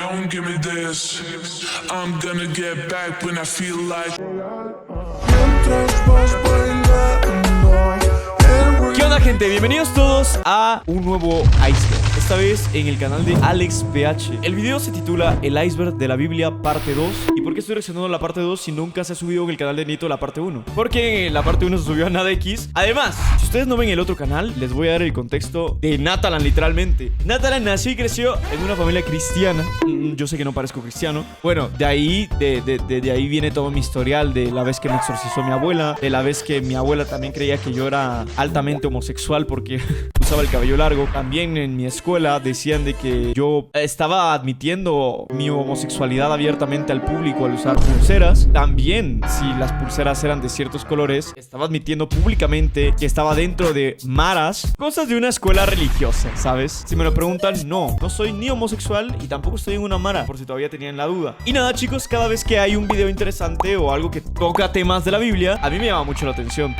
don't give me this. I'm gonna get back when I feel like. ¿Qué onda, gente? Bienvenidos todos a un nuevo iceberg. Esta vez en el canal de AlexPH. El video se titula El iceberg de la Biblia parte 2. ¿Y por qué estoy reaccionando a la parte 2 si nunca se ha subido en el canal de Nito la parte 1? Porque la parte 1 se subió a Nada X. Además, si ustedes no ven el otro canal, les voy a dar el contexto de Natalan, literalmente. Natalan nació y creció en una familia cristiana. Yo sé que no parezco cristiano. Bueno, de ahí viene todo mi historial. De la vez que me exorcizó mi abuela, de la vez que mi abuela también creía que yo era altamente homosexual porque usaba el cabello largo. También en mi escuela decían de que yo estaba admitiendo mi homosexualidad abiertamente al público al usar pulseras. También, si las pulseras eran de ciertos colores, estaba admitiendo públicamente que estaba dentro de maras. Cosas de una escuela religiosa, ¿sabes? Si me lo preguntan, no soy ni homosexual y tampoco estoy en una mara, por si todavía tenían la duda. Y nada, chicos, cada vez que hay un video interesante o algo que toca temas de la Biblia, a mí me llama mucho la atención.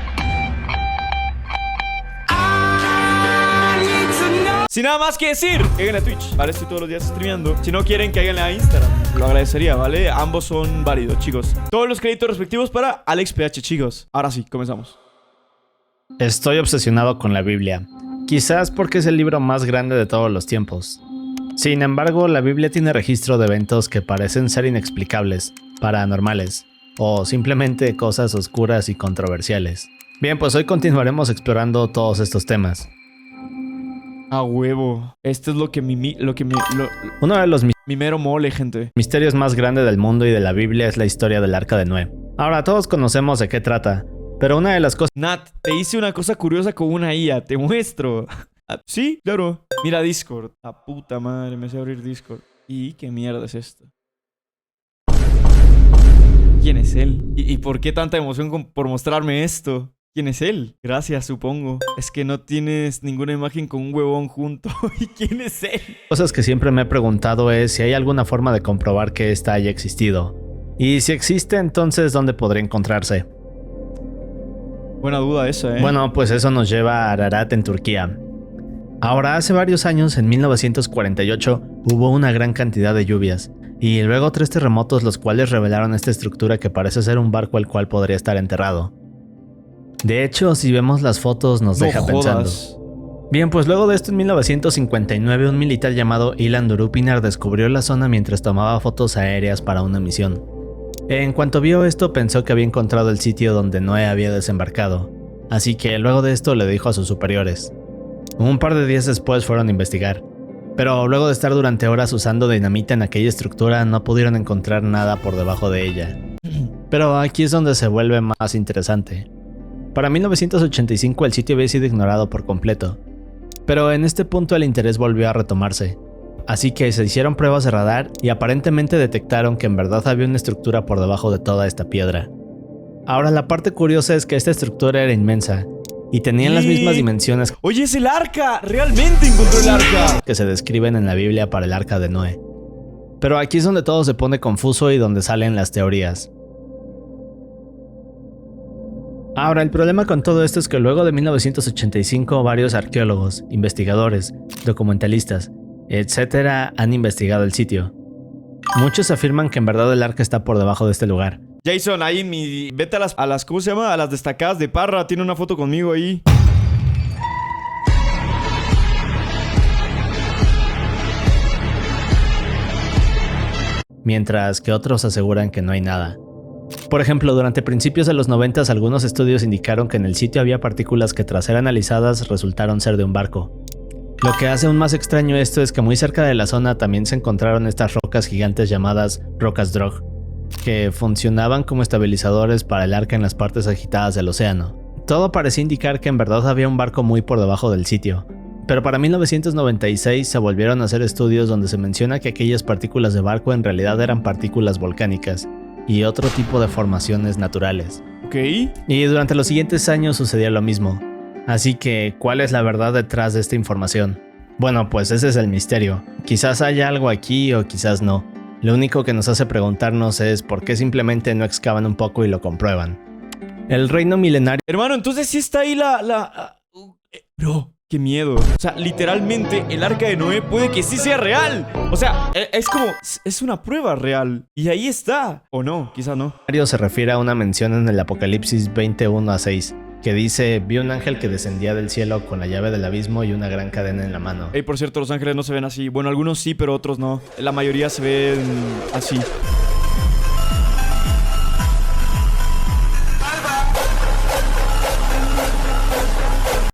Sin nada más que decir, caigan a Twitch, ¿vale? Estoy todos los días streameando. Si no quieren, caigan a Instagram. Lo agradecería, ¿vale? Ambos son válidos, chicos. Todos los créditos respectivos para AlexPH, chicos. Ahora sí, comenzamos. Estoy obsesionado con la Biblia. Quizás porque es el libro más grande de todos los tiempos. Sin embargo, la Biblia tiene registro de eventos que parecen ser inexplicables, paranormales, o simplemente cosas oscuras y controversiales. Bien, pues hoy continuaremos explorando todos estos temas. A huevo. Esto es Uno de los mi mero mole, gente. misterios más grandes del mundo y de la Biblia es la historia del Arca de Noé. Ahora, todos conocemos de qué trata, pero una de las cosas... Nat, te hice una cosa curiosa con una IA. Te muestro. Sí, claro. Mira Discord. La puta madre, me sé abrir Discord. ¿Y qué mierda es esto? ¿Quién es él? ¿Y por qué tanta emoción por mostrarme esto? ¿Quién es él? Gracias, supongo. Es que no tienes ninguna imagen con un huevón junto. ¿Y quién es él? Cosas que siempre me he preguntado es si hay alguna forma de comprobar que ésta haya existido. Y si existe, entonces, ¿dónde podría encontrarse? Buena duda esa, ¿eh? Bueno, pues eso nos lleva a Ararat en Turquía. Ahora, hace varios años, en 1948, hubo una gran cantidad de lluvias. Y luego 3 terremotos, los cuales revelaron esta estructura que parece ser un barco el cual podría estar enterrado. De hecho, si vemos las fotos nos deja pensando. Bien, pues luego de esto en 1959 un militar llamado Ilan Durupinar descubrió la zona mientras tomaba fotos aéreas para una misión. En cuanto vio esto pensó que había encontrado el sitio donde Noé había desembarcado, así que luego de esto le dijo a sus superiores. Un par de días después fueron a investigar, pero luego de estar durante horas usando dinamita en aquella estructura no pudieron encontrar nada por debajo de ella. Pero aquí es donde se vuelve más interesante. Para 1985 el sitio había sido ignorado por completo, pero en este punto el interés volvió a retomarse, así que se hicieron pruebas de radar y aparentemente detectaron que en verdad había una estructura por debajo de toda esta piedra. Ahora la parte curiosa es que esta estructura era inmensa y tenían las mismas dimensiones. ¡Oye, es el arca! ¡Realmente encontró el arca! Que se describen en la Biblia para el Arca de Noé. Pero aquí es donde todo se pone confuso y donde salen las teorías. Ahora, el problema con todo esto es que luego de 1985 varios arqueólogos, investigadores, documentalistas, etc. han investigado el sitio. Muchos afirman que en verdad el arca está por debajo de este lugar. Jason, ahí vete a las ¿cómo se llama? A las destacadas de Parra. Tiene una foto conmigo ahí. Mientras que otros aseguran que no hay nada. Por ejemplo, durante principios de los 90 algunos estudios indicaron que en el sitio había partículas que tras ser analizadas resultaron ser de un barco. Lo que hace aún más extraño esto es que muy cerca de la zona también se encontraron estas rocas gigantes llamadas rocas Drog, que funcionaban como estabilizadores para el arca en las partes agitadas del océano. Todo parecía indicar que en verdad había un barco muy por debajo del sitio. Pero para 1996 se volvieron a hacer estudios donde se menciona que aquellas partículas de barco en realidad eran partículas volcánicas y otro tipo de formaciones naturales. Ok. Y durante los siguientes años sucedía lo mismo. Así que, ¿cuál es la verdad detrás de esta información? Bueno, pues ese es el misterio. Quizás haya algo aquí o quizás no. Lo único que nos hace preguntarnos es por qué simplemente no excavan un poco y lo comprueban. El reino milenario... Hermano, entonces sí está ahí Bro, Qué miedo. O sea, literalmente el arca de Noé puede que sí sea real. O sea, es como, es una prueba real. Y ahí está. O no, quizá no. Se refiere a una mención en el Apocalipsis 21:6, que dice: vi un ángel que descendía del cielo con la llave del abismo y una gran cadena en la mano. Hey, por cierto, los ángeles no se ven así. Bueno, algunos sí, pero otros no. La mayoría se ven así.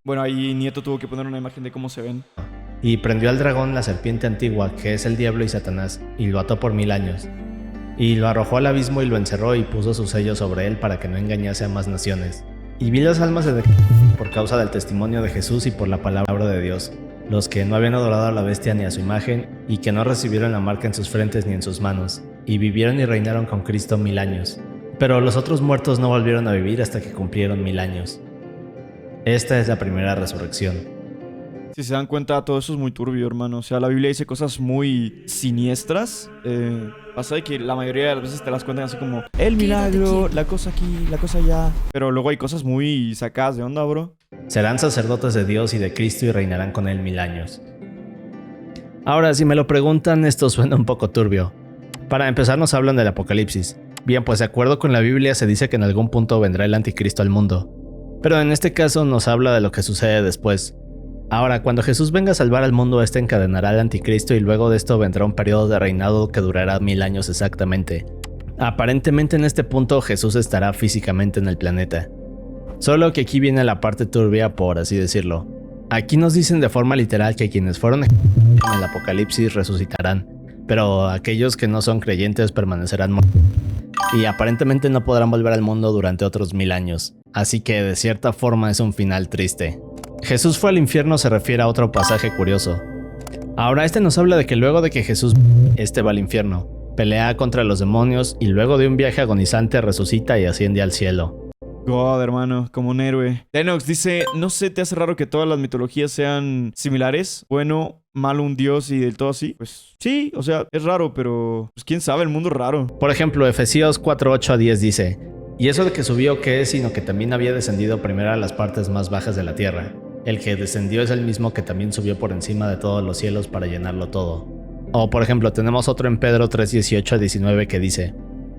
Bueno, ahí Nieto tuvo que poner una imagen de cómo se ven. Y prendió al dragón, la serpiente antigua, que es el diablo y Satanás, y lo ató por 1000 años. Y lo arrojó al abismo y lo encerró y puso su sello sobre él para que no engañase a más naciones. Y vi las almas de por causa del testimonio de Jesús y por la palabra de Dios, los que no habían adorado a la bestia ni a su imagen, y que no recibieron la marca en sus frentes ni en sus manos, y vivieron y reinaron con Cristo 1000 años. Pero los otros muertos no volvieron a vivir hasta que cumplieron 1000 años. Esta es la primera resurrección. Si se dan cuenta, todo eso es muy turbio, hermano. O sea, la Biblia dice cosas muy siniestras. Pasa de que la mayoría de las veces te las cuentan así como el milagro, la cosa aquí, la cosa allá. Pero luego hay cosas muy sacadas de onda, bro. Serán sacerdotes de Dios y de Cristo y reinarán con él 1000 años. Ahora, si me lo preguntan, esto suena un poco turbio. Para empezar, nos hablan del Apocalipsis. Bien, pues de acuerdo con la Biblia se dice que en algún punto vendrá el anticristo al mundo. Pero en este caso nos habla de lo que sucede después. Ahora, cuando Jesús venga a salvar al mundo, este encadenará al anticristo y luego de esto vendrá un periodo de reinado que durará 1000 años exactamente. Aparentemente en este punto Jesús estará físicamente en el planeta. Solo que aquí viene la parte turbia, por así decirlo. Aquí nos dicen de forma literal que quienes fueron en el Apocalipsis resucitarán, pero aquellos que no son creyentes permanecerán muertos. Y aparentemente no podrán volver al mundo durante otros 1000 años. Así que de cierta forma es un final triste. Jesús fue al infierno se refiere a otro pasaje curioso. Ahora nos habla de que luego de que Jesús va al infierno, pelea contra los demonios y luego de un viaje agonizante resucita y asciende al cielo. God, hermano, como un héroe. Lennox dice, ¿no se te hace raro que todas las mitologías sean similares? Bueno, malo un dios y del todo así. Pues sí, o sea, es raro, pero pues quién sabe, el mundo es raro. Por ejemplo, Efesios 4:8-10 dice: y eso de que subió, ¿qué es? Sino que también había descendido primero a las partes más bajas de la tierra. El que descendió es el mismo que también subió por encima de todos los cielos para llenarlo todo. O por ejemplo, tenemos otro en Pedro 3:18-19 que dice: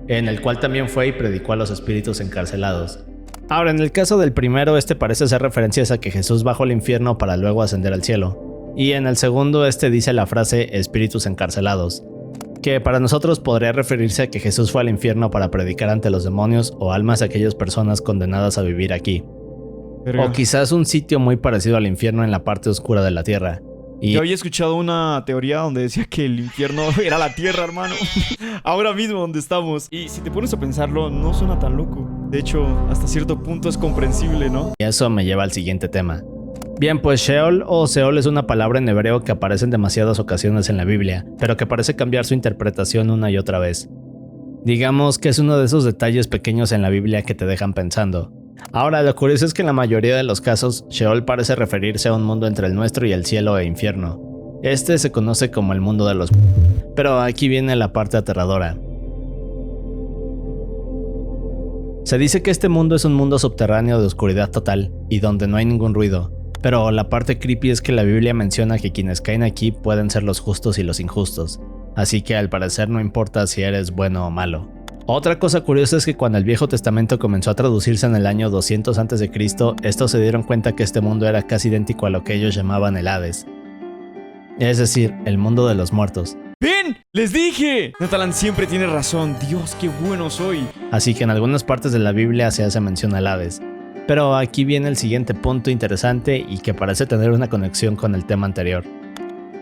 en el cual también fue y predicó a los espíritus encarcelados. Ahora, en el caso del primero, parece hacer referencias a que Jesús bajó al infierno para luego ascender al cielo. Y en el segundo, dice la frase espíritus encarcelados, que para nosotros podría referirse a que Jesús fue al infierno para predicar ante los demonios o almas de aquellas personas condenadas a vivir aquí. Verga. O quizás un sitio muy parecido al infierno en la parte oscura de la tierra. Y yo había escuchado una teoría donde decía que el infierno era la tierra, hermano. Ahora mismo donde estamos. Y si te pones a pensarlo, no suena tan loco. De hecho, hasta cierto punto es comprensible, ¿no? Y eso me lleva al siguiente tema. Bien, pues Sheol o Seol es una palabra en hebreo que aparece en demasiadas ocasiones en la Biblia, pero que parece cambiar su interpretación una y otra vez. Digamos que es uno de esos detalles pequeños en la Biblia que te dejan pensando. Ahora, lo curioso es que en la mayoría de los casos, Sheol parece referirse a un mundo entre el nuestro y el cielo e infierno. Se conoce como el mundo de los... Pero aquí viene la parte aterradora. Se dice que este mundo es un mundo subterráneo de oscuridad total y donde no hay ningún ruido. Pero la parte creepy es que la Biblia menciona que quienes caen aquí pueden ser los justos y los injustos. Así que al parecer no importa si eres bueno o malo. Otra cosa curiosa es que cuando el Viejo Testamento comenzó a traducirse en el año 200 a.C., estos se dieron cuenta que este mundo era casi idéntico a lo que ellos llamaban el Hades. Es decir, el mundo de los muertos. ¡Ven! ¡Les dije! Natalan siempre tiene razón. Dios, qué bueno soy. Así que en algunas partes de la Biblia se hace mención al Hades. Pero aquí viene el siguiente punto interesante y que parece tener una conexión con el tema anterior.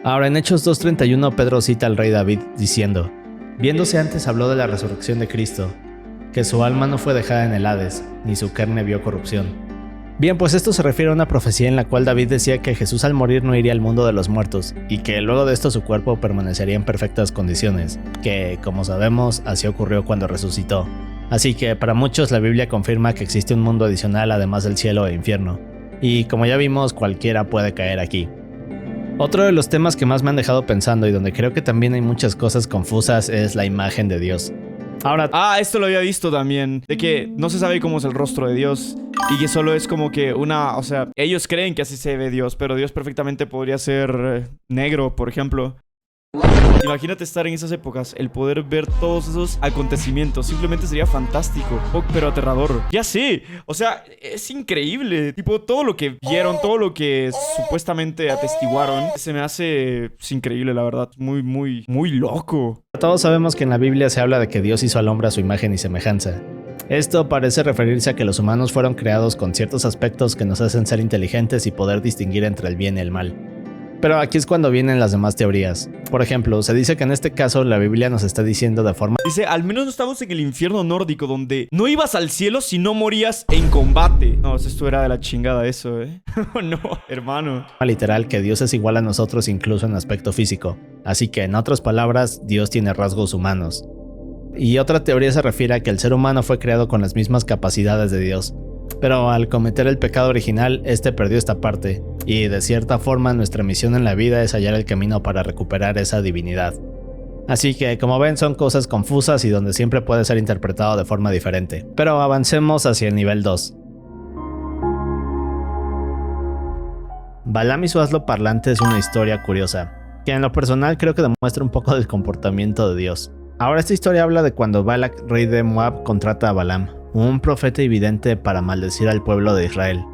Ahora en Hechos 2:31 Pedro cita al rey David diciendo: viéndose antes habló de la resurrección de Cristo, que su alma no fue dejada en el Hades, ni su carne vio corrupción. Bien, pues esto se refiere a una profecía en la cual David decía que Jesús al morir no iría al mundo de los muertos, y que luego de esto su cuerpo permanecería en perfectas condiciones, que, como sabemos, así ocurrió cuando resucitó. Así que para muchos la Biblia confirma que existe un mundo adicional además del cielo e infierno, y como ya vimos, cualquiera puede caer aquí. Otro de los temas que más me han dejado pensando y donde creo que también hay muchas cosas confusas es la imagen de Dios. Ahora, Esto lo había visto también, de que no se sabe cómo es el rostro de Dios y que solo es como que o sea, ellos creen que así se ve Dios, pero Dios perfectamente podría ser negro, por ejemplo. Imagínate estar en esas épocas, el poder ver todos esos acontecimientos, simplemente sería fantástico, pero aterrador. Ya sé, o sea, es increíble, tipo, todo lo que vieron, todo lo que supuestamente atestiguaron, se me hace increíble, la verdad, muy, muy, muy loco. todos sabemos que en la Biblia se habla de que Dios hizo al hombre a su imagen y semejanza. Esto parece referirse a que los humanos fueron creados con ciertos aspectos que nos hacen ser inteligentes y poder distinguir entre el bien y el mal. Pero aquí es cuando vienen las demás teorías. Por ejemplo, se dice que en este caso la Biblia nos está diciendo de forma Dice, al menos no estamos en el infierno nórdico, donde no ibas al cielo si no morías en combate. No, esto era de la chingada eso, No, hermano. literal que Dios es igual a nosotros incluso en aspecto físico. Así que en otras palabras, Dios tiene rasgos humanos. Y otra teoría se refiere a que el ser humano fue creado con las mismas capacidades de Dios. Pero al cometer el pecado original, este perdió esta parte, y de cierta forma nuestra misión en la vida es hallar el camino para recuperar esa divinidad. Así que, como ven, son cosas confusas y donde siempre puede ser interpretado de forma diferente. Pero avancemos hacia el nivel 2. Balaam y su asno parlante es una historia curiosa, que en lo personal creo que demuestra un poco del comportamiento de Dios. Ahora, esta historia habla de cuando Balak, rey de Moab, contrata a Balaam, un profeta y vidente, para maldecir al pueblo de Israel.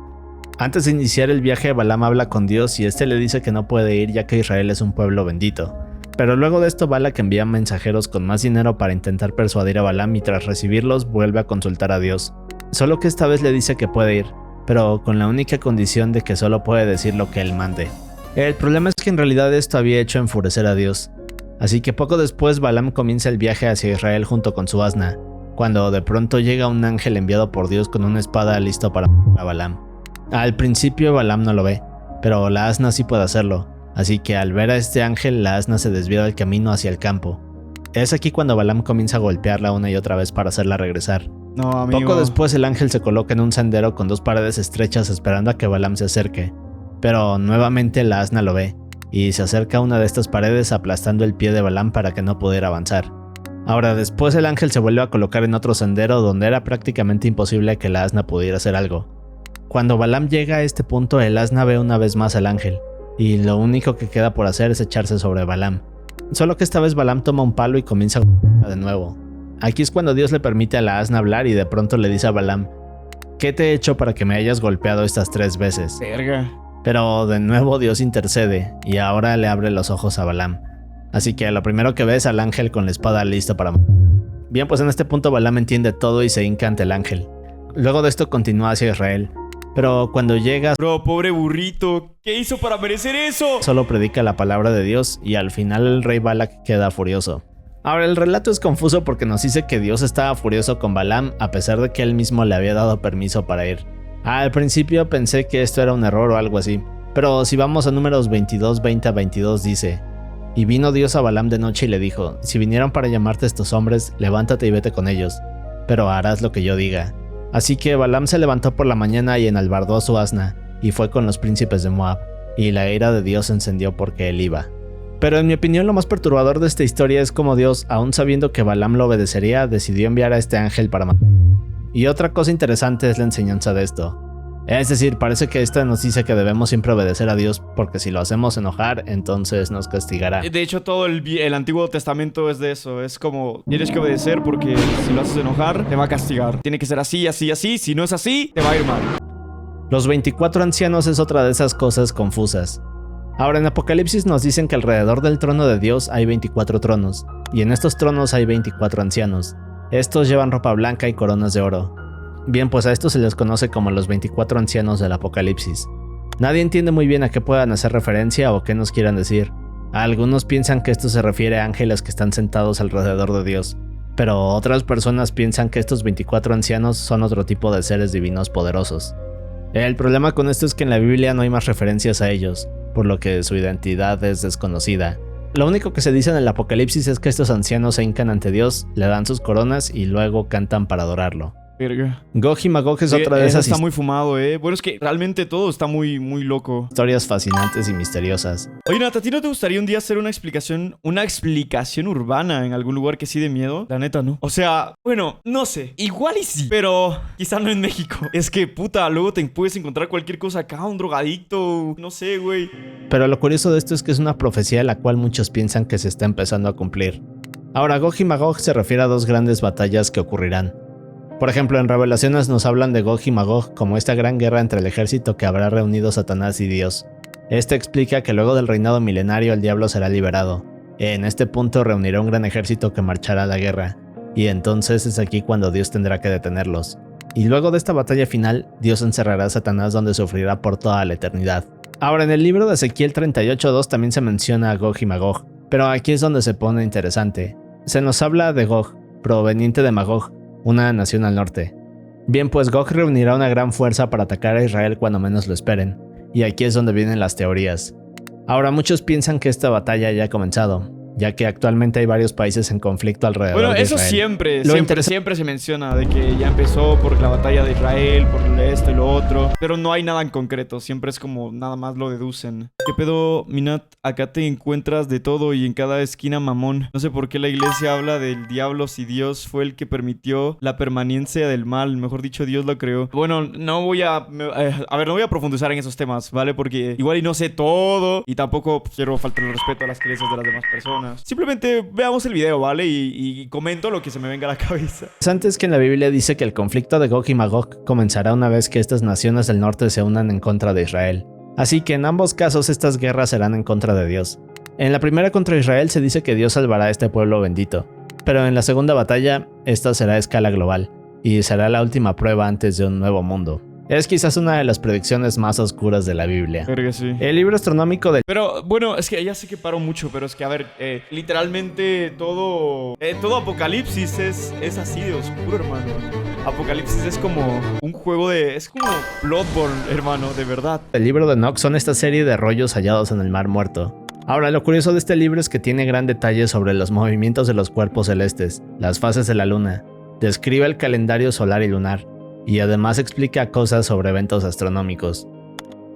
Antes de iniciar el viaje, Balaam habla con Dios y este le dice que no puede ir ya que Israel es un pueblo bendito. Pero luego de esto, Balak envía mensajeros con más dinero para intentar persuadir a Balaam y tras recibirlos vuelve a consultar a Dios. Solo que esta vez le dice que puede ir, pero con la única condición de que solo puede decir lo que él mande. El problema es que en realidad esto había hecho enfurecer a Dios. Así que poco después Balaam comienza el viaje hacia Israel junto con su asna, cuando de pronto llega un ángel enviado por Dios con una espada listo para matar a Balaam. Al principio Balaam no lo ve, pero la asna sí puede hacerlo, así que al ver a este ángel la asna se desvía del camino hacia el campo. Es aquí cuando Balaam comienza a golpearla una y otra vez para hacerla regresar. No, amigo. Poco después el ángel se coloca en un sendero con dos paredes estrechas esperando a que Balaam se acerque, pero nuevamente la asna lo ve, y se acerca a una de estas paredes aplastando el pie de Balaam para que no pudiera avanzar. Ahora después el ángel se vuelve a colocar en otro sendero donde era prácticamente imposible que la asna pudiera hacer algo. Cuando Balaam llega a este punto, el asna ve una vez más al ángel, y lo único que queda por hacer es echarse sobre Balaam. Solo que esta vez Balaam toma un palo y comienza a golpearla de nuevo. Aquí es cuando Dios le permite a la asna hablar y de pronto le dice a Balaam: ¿qué te he hecho para que me hayas golpeado estas 3 veces? Verga. Pero de nuevo Dios intercede, y ahora le abre los ojos a Balaam. Así que lo primero que ve es al ángel con la espada lista para matar. Bien, pues en este punto Balaam entiende todo y se hinca ante el ángel. Luego de esto continúa hacia Israel. Pero cuando llega, Bro, pobre burrito, ¿qué hizo para merecer eso? solo predica la palabra de Dios y al final el rey Balak queda furioso. Ahora el relato es confuso porque nos dice que Dios estaba furioso con Balaam a pesar de que él mismo le había dado permiso para ir. Al principio pensé que esto era un error o algo así, pero si vamos a números 22, 20 a 22 dice: y vino Dios a Balaam de noche y le dijo: si vinieron para llamarte estos hombres, levántate y vete con ellos, pero harás lo que yo diga. Así que Balaam se levantó por la mañana y enalbardó a su asna, y fue con los príncipes de Moab, y la ira de Dios se encendió porque él iba. Pero en mi opinión lo más perturbador de esta historia es cómo Dios, aun sabiendo que Balaam lo obedecería, decidió enviar a este ángel para matarlo. Y otra cosa interesante es la enseñanza de esto. Es decir, parece que esta nos dice que debemos siempre obedecer a Dios porque si lo hacemos enojar, entonces nos castigará. De hecho, todo el Antiguo Testamento es de eso. Es como, tienes que obedecer porque si lo haces enojar, te va a castigar. Tiene que ser así, así, así. Si no es así, te va a ir mal. Los 24 ancianos es otra de esas cosas confusas. Ahora en Apocalipsis nos dicen que alrededor del trono de Dios hay 24 tronos, y en estos tronos hay 24 ancianos. Estos llevan ropa blanca y coronas de oro. Bien, pues a estos se les conoce como los 24 ancianos del Apocalipsis. Nadie entiende muy bien a qué puedan hacer referencia o qué nos quieran decir. Algunos piensan que esto se refiere a ángeles que están sentados alrededor de Dios, pero otras personas piensan que estos 24 ancianos son otro tipo de seres divinos poderosos. El problema con esto es que en la Biblia no hay más referencias a ellos, por lo que su identidad es desconocida. Lo único que se dice en el Apocalipsis es que estos ancianos se hincan ante Dios, le dan sus coronas y luego cantan para adorarlo. Verga. Gog y Magog es Sí, otra de eso esas está muy fumado, Bueno, es que realmente todo está muy, muy loco. historias fascinantes y misteriosas. Oye, Nat, ¿a ti no te gustaría un día hacer una explicación urbana en algún lugar que sí de miedo? La neta, ¿no? O sea, bueno, no sé. Igual y sí, pero quizá no en México. Es que, puta, luego te puedes encontrar cualquier cosa acá, un drogadicto, no sé, güey. Pero lo curioso de esto es que es una profecía la cual muchos piensan que se está empezando a cumplir. Ahora, Gog y Magog se refiere a dos grandes batallas que ocurrirán. Por ejemplo, en Revelaciones nos hablan de Gog y Magog como esta gran guerra entre el ejército que habrá reunido Satanás y Dios. Este explica que luego del reinado milenario el diablo será liberado. En este punto reunirá un gran ejército que marchará a la guerra, y entonces es aquí cuando Dios tendrá que detenerlos. Y luego de esta batalla final, Dios encerrará a Satanás donde sufrirá por toda la eternidad. Ahora, en el libro de Ezequiel 38:2 también se menciona a Gog y Magog, pero aquí es donde se pone interesante. Se nos habla de Gog, proveniente de Magog, una nación al norte. Bien, pues Gog reunirá una gran fuerza para atacar a Israel cuando menos lo esperen, y aquí es donde vienen las teorías. Ahora, muchos piensan que esta batalla ya ha comenzado, ya que actualmente hay varios países en conflicto alrededor Bueno, de eso Israel. siempre se menciona de que ya empezó por la batalla de Israel, por esto y lo otro, pero no hay nada en concreto, siempre es como nada más lo deducen. ¿Qué pedo, Minat? Acá te encuentras de todo y en cada esquina mamón. No sé por qué la iglesia habla del diablo si Dios fue el que permitió la permanencia del mal, mejor dicho, Dios lo creó. Bueno, no voy a profundizar en esos temas, ¿vale? Porque igual y no sé todo y tampoco quiero faltar el respeto a las creencias de las demás personas. Simplemente veamos el video, ¿vale? Y comento lo que se me venga a la cabeza. Antes que en la Biblia dice que el conflicto de Gog y Magog comenzará una vez que estas naciones del norte se unan en contra de Israel. Así que en ambos casos estas guerras serán en contra de Dios. En la primera contra Israel se dice que Dios salvará a este pueblo bendito, pero en la segunda batalla esta será a escala global y será la última prueba antes de un nuevo mundo. Es quizás una de las predicciones más oscuras de la Biblia. Verga, sí. El libro astronómico del... Pero bueno, es que ya sé que paro mucho, pero es que a ver, literalmente todo Apocalipsis es así de oscuro, hermano. Apocalipsis es como un juego es como Bloodborne, hermano, de verdad. El libro de Enoch son esta serie de rollos hallados en el Mar Muerto. Ahora, lo curioso de este libro es que tiene gran detalle sobre los movimientos de los cuerpos celestes, las fases de la luna, describe el calendario solar y lunar, y además explica cosas sobre eventos astronómicos.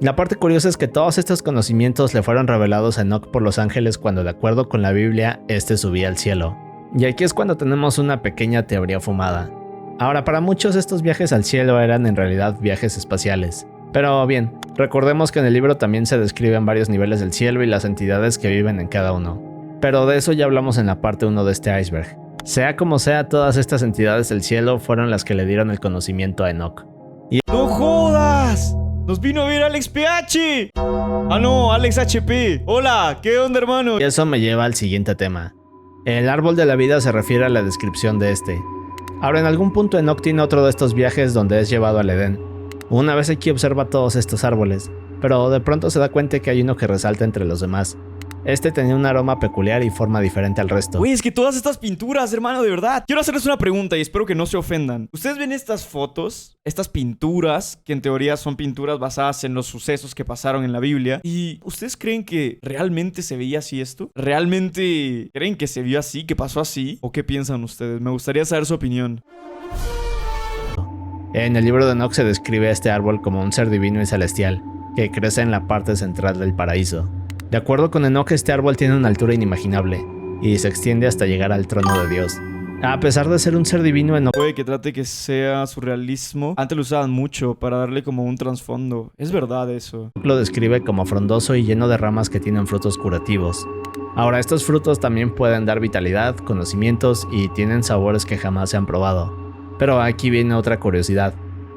La parte curiosa es que todos estos conocimientos le fueron revelados a Enoch por los ángeles cuando, de acuerdo con la Biblia, este subía al cielo. Y aquí es cuando tenemos una pequeña teoría fumada. Ahora, para muchos estos viajes al cielo eran en realidad viajes espaciales. Pero bien, recordemos que en el libro también se describen varios niveles del cielo y las entidades que viven en cada uno. Pero de eso ya hablamos en la parte 1 de este iceberg. Sea como sea, todas estas entidades del cielo fueron las que le dieron el conocimiento a Enoch. ¡No jodas! ¡Nos vino a ver Alex PH! Ah, no, Alex HP. Hola, ¿qué onda, hermano? Y eso me lleva al siguiente tema. El árbol de la vida se refiere a la descripción de este. Ahora, en algún punto Enoch tiene otro de estos viajes donde es llevado al Edén. Una vez aquí observa todos estos árboles, pero de pronto se da cuenta que hay uno que resalta entre los demás. Este tenía un aroma peculiar y forma diferente al resto. Güey, es que todas estas pinturas, hermano, de verdad. Quiero hacerles una pregunta y espero que no se ofendan. ¿Ustedes ven estas fotos, estas pinturas, que en teoría son pinturas basadas en los sucesos que pasaron en la Biblia? ¿Y ustedes creen que realmente se veía así esto? ¿Realmente creen que se vio así, que pasó así? ¿O qué piensan ustedes? Me gustaría saber su opinión. En el libro de Enoch se describe a este árbol como un ser divino y celestial, que crece en la parte central del paraíso. De acuerdo con Enoch, este árbol tiene una altura inimaginable, y se extiende hasta llegar al trono de Dios. A pesar de ser un ser divino, Enoch Puede que trate que sea surrealismo. Antes lo usaban mucho para darle como un trasfondo. Es verdad eso. lo describe como frondoso y lleno de ramas que tienen frutos curativos. Ahora, estos frutos también pueden dar vitalidad, conocimientos y tienen sabores que jamás se han probado. Pero aquí viene otra curiosidad.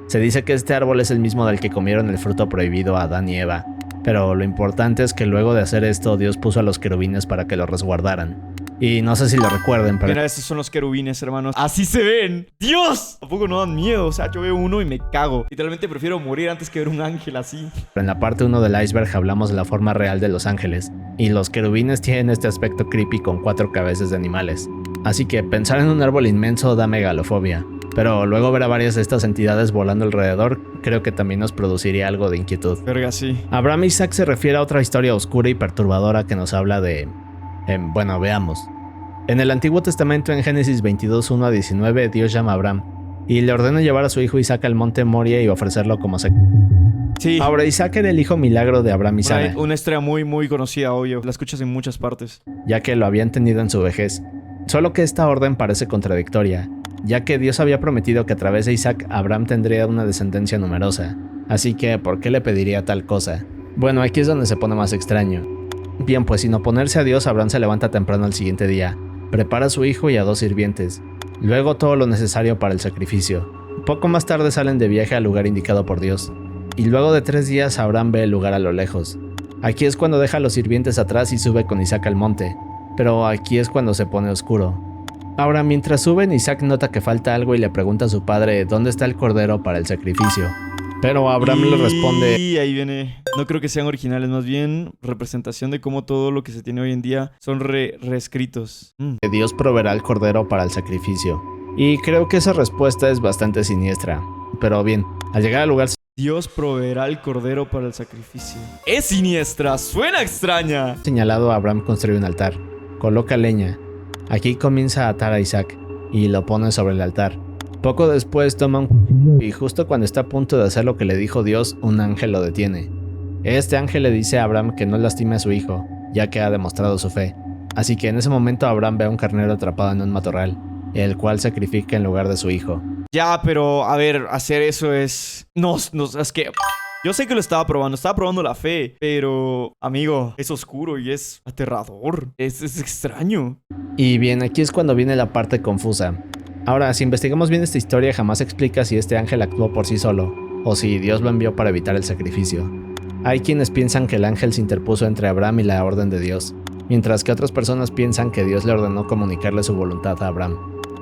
Se dice que este árbol es el mismo del que comieron el fruto prohibido a Adán y Eva. Pero lo importante es que luego de hacer esto, Dios puso a los querubines para que lo resguardaran. Y no sé si lo recuerden, pero Mira, estos son los querubines, hermanos. ¡Así se ven! ¡Dios! ¿A poco no dan miedo? O sea, yo veo uno y me cago. Literalmente prefiero morir antes que ver un ángel así. en la parte 1 del iceberg hablamos de la forma real de los ángeles. Y los querubines tienen este aspecto creepy con 4 cabezas de animales. Así que pensar en un árbol inmenso da megalofobia. Pero luego ver a varias de estas entidades volando alrededor, creo que también nos produciría algo de inquietud. Verga, sí. Abraham Isaac se refiere a otra historia oscura y perturbadora que nos habla de... bueno, veamos. En el Antiguo Testamento, en Génesis 22, 1 a 19, Dios llama a Abraham y le ordena llevar a su hijo Isaac al monte Moria y ofrecerlo como sacrificio. Sí. Ahora, Isaac era el hijo milagro de Abraham y Sara, Una historia muy, muy conocida, obvio. La escuchas en muchas partes. ya que lo habían tenido en su vejez. Solo que esta orden parece contradictoria, ya que Dios había prometido que a través de Isaac Abraham tendría una descendencia numerosa. Así que, ¿por qué le pediría tal cosa? Bueno, aquí es donde se pone más extraño. Bien, pues sin oponerse a Dios, Abraham se levanta temprano al siguiente día, prepara a su hijo y a 2 sirvientes, luego todo lo necesario para el sacrificio. Poco más tarde salen de viaje al lugar indicado por Dios, y luego de 3 días Abraham ve el lugar a lo lejos. Aquí es cuando deja a los sirvientes atrás y sube con Isaac al monte, pero aquí es cuando se pone oscuro. Ahora, mientras suben, Isaac nota que falta algo y le pregunta a su padre dónde está el cordero para el sacrificio. Pero Abraham le responde: Y ahí viene. No creo que sean originales, más bien representación de cómo todo lo que se tiene hoy en día son reescritos. que Dios proveerá el cordero para el sacrificio. Y creo que esa respuesta es bastante siniestra. Pero bien, al llegar al lugar Dios proveerá el cordero para el sacrificio. Es siniestra, suena extraña. señalado, Abraham construye un altar, coloca leña. Aquí comienza a atar a Isaac y lo pone sobre el altar. Poco después toma un cuchillo y justo cuando está a punto de hacer lo que le dijo Dios, un ángel lo detiene. Este ángel le dice a Abraham que no lastime a su hijo, ya que ha demostrado su fe. Así que en ese momento Abraham ve a un carnero atrapado en un matorral, el cual sacrifica en lugar de su hijo. Ya, pero a ver, hacer eso es... No, es que... Yo sé que lo estaba probando la fe, pero, amigo, es oscuro y es aterrador, es extraño. Y bien, aquí es cuando viene la parte confusa. Ahora, si investigamos bien esta historia, jamás explica si este ángel actuó por sí solo, o si Dios lo envió para evitar el sacrificio. Hay quienes piensan que el ángel se interpuso entre Abraham y la orden de Dios, mientras que otras personas piensan que Dios le ordenó comunicarle su voluntad a Abraham.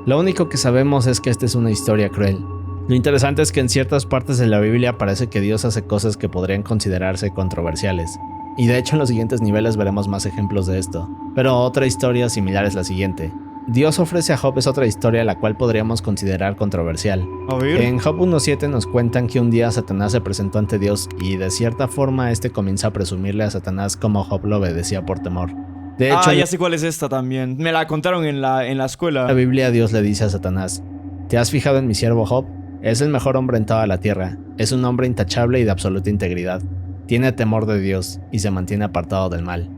Lo único que sabemos es que esta es una historia cruel. Lo interesante es que en ciertas partes de la Biblia parece que Dios hace cosas que podrían considerarse controversiales. Y de hecho en los siguientes niveles veremos más ejemplos de esto. Pero otra historia similar es la siguiente. Dios ofrece a Job es otra historia la cual podríamos considerar controversial. A ver. En Job 1.7 nos cuentan que un día Satanás se presentó ante Dios y de cierta forma este comienza a presumirle a Satanás cómo Job lo obedecía por temor. De hecho, ya sé cuál es esta también. Me la contaron en la escuela. en la Biblia Dios le dice a Satanás: ¿te has fijado en mi siervo Job? Es el mejor hombre en toda la tierra, es un hombre intachable y de absoluta integridad, tiene temor de Dios y se mantiene apartado del mal.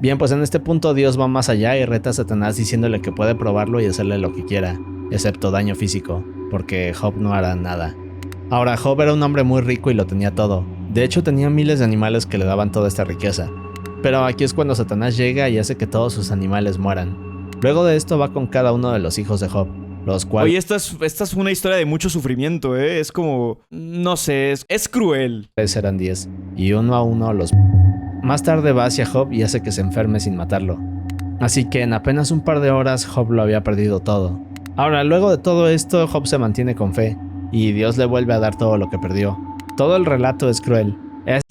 Bien, pues en este punto Dios va más allá y reta a Satanás diciéndole que puede probarlo y hacerle lo que quiera, excepto daño físico, porque Job no hará nada. Ahora, Job era un hombre muy rico y lo tenía todo, de hecho tenía miles de animales que le daban toda esta riqueza. Pero aquí es cuando Satanás llega y hace que todos sus animales mueran. Luego de esto va con cada uno de los hijos de Job, los cuales... Oye, esta es una historia de mucho sufrimiento, ¿eh? Es como... No sé, es cruel. eran 10, y uno a uno los... Más tarde va hacia Job y hace que se enferme sin matarlo. Así que en apenas un par de horas Job lo había perdido todo. Ahora, luego de todo esto, Job se mantiene con fe, y Dios le vuelve a dar todo lo que perdió. Todo el relato es cruel.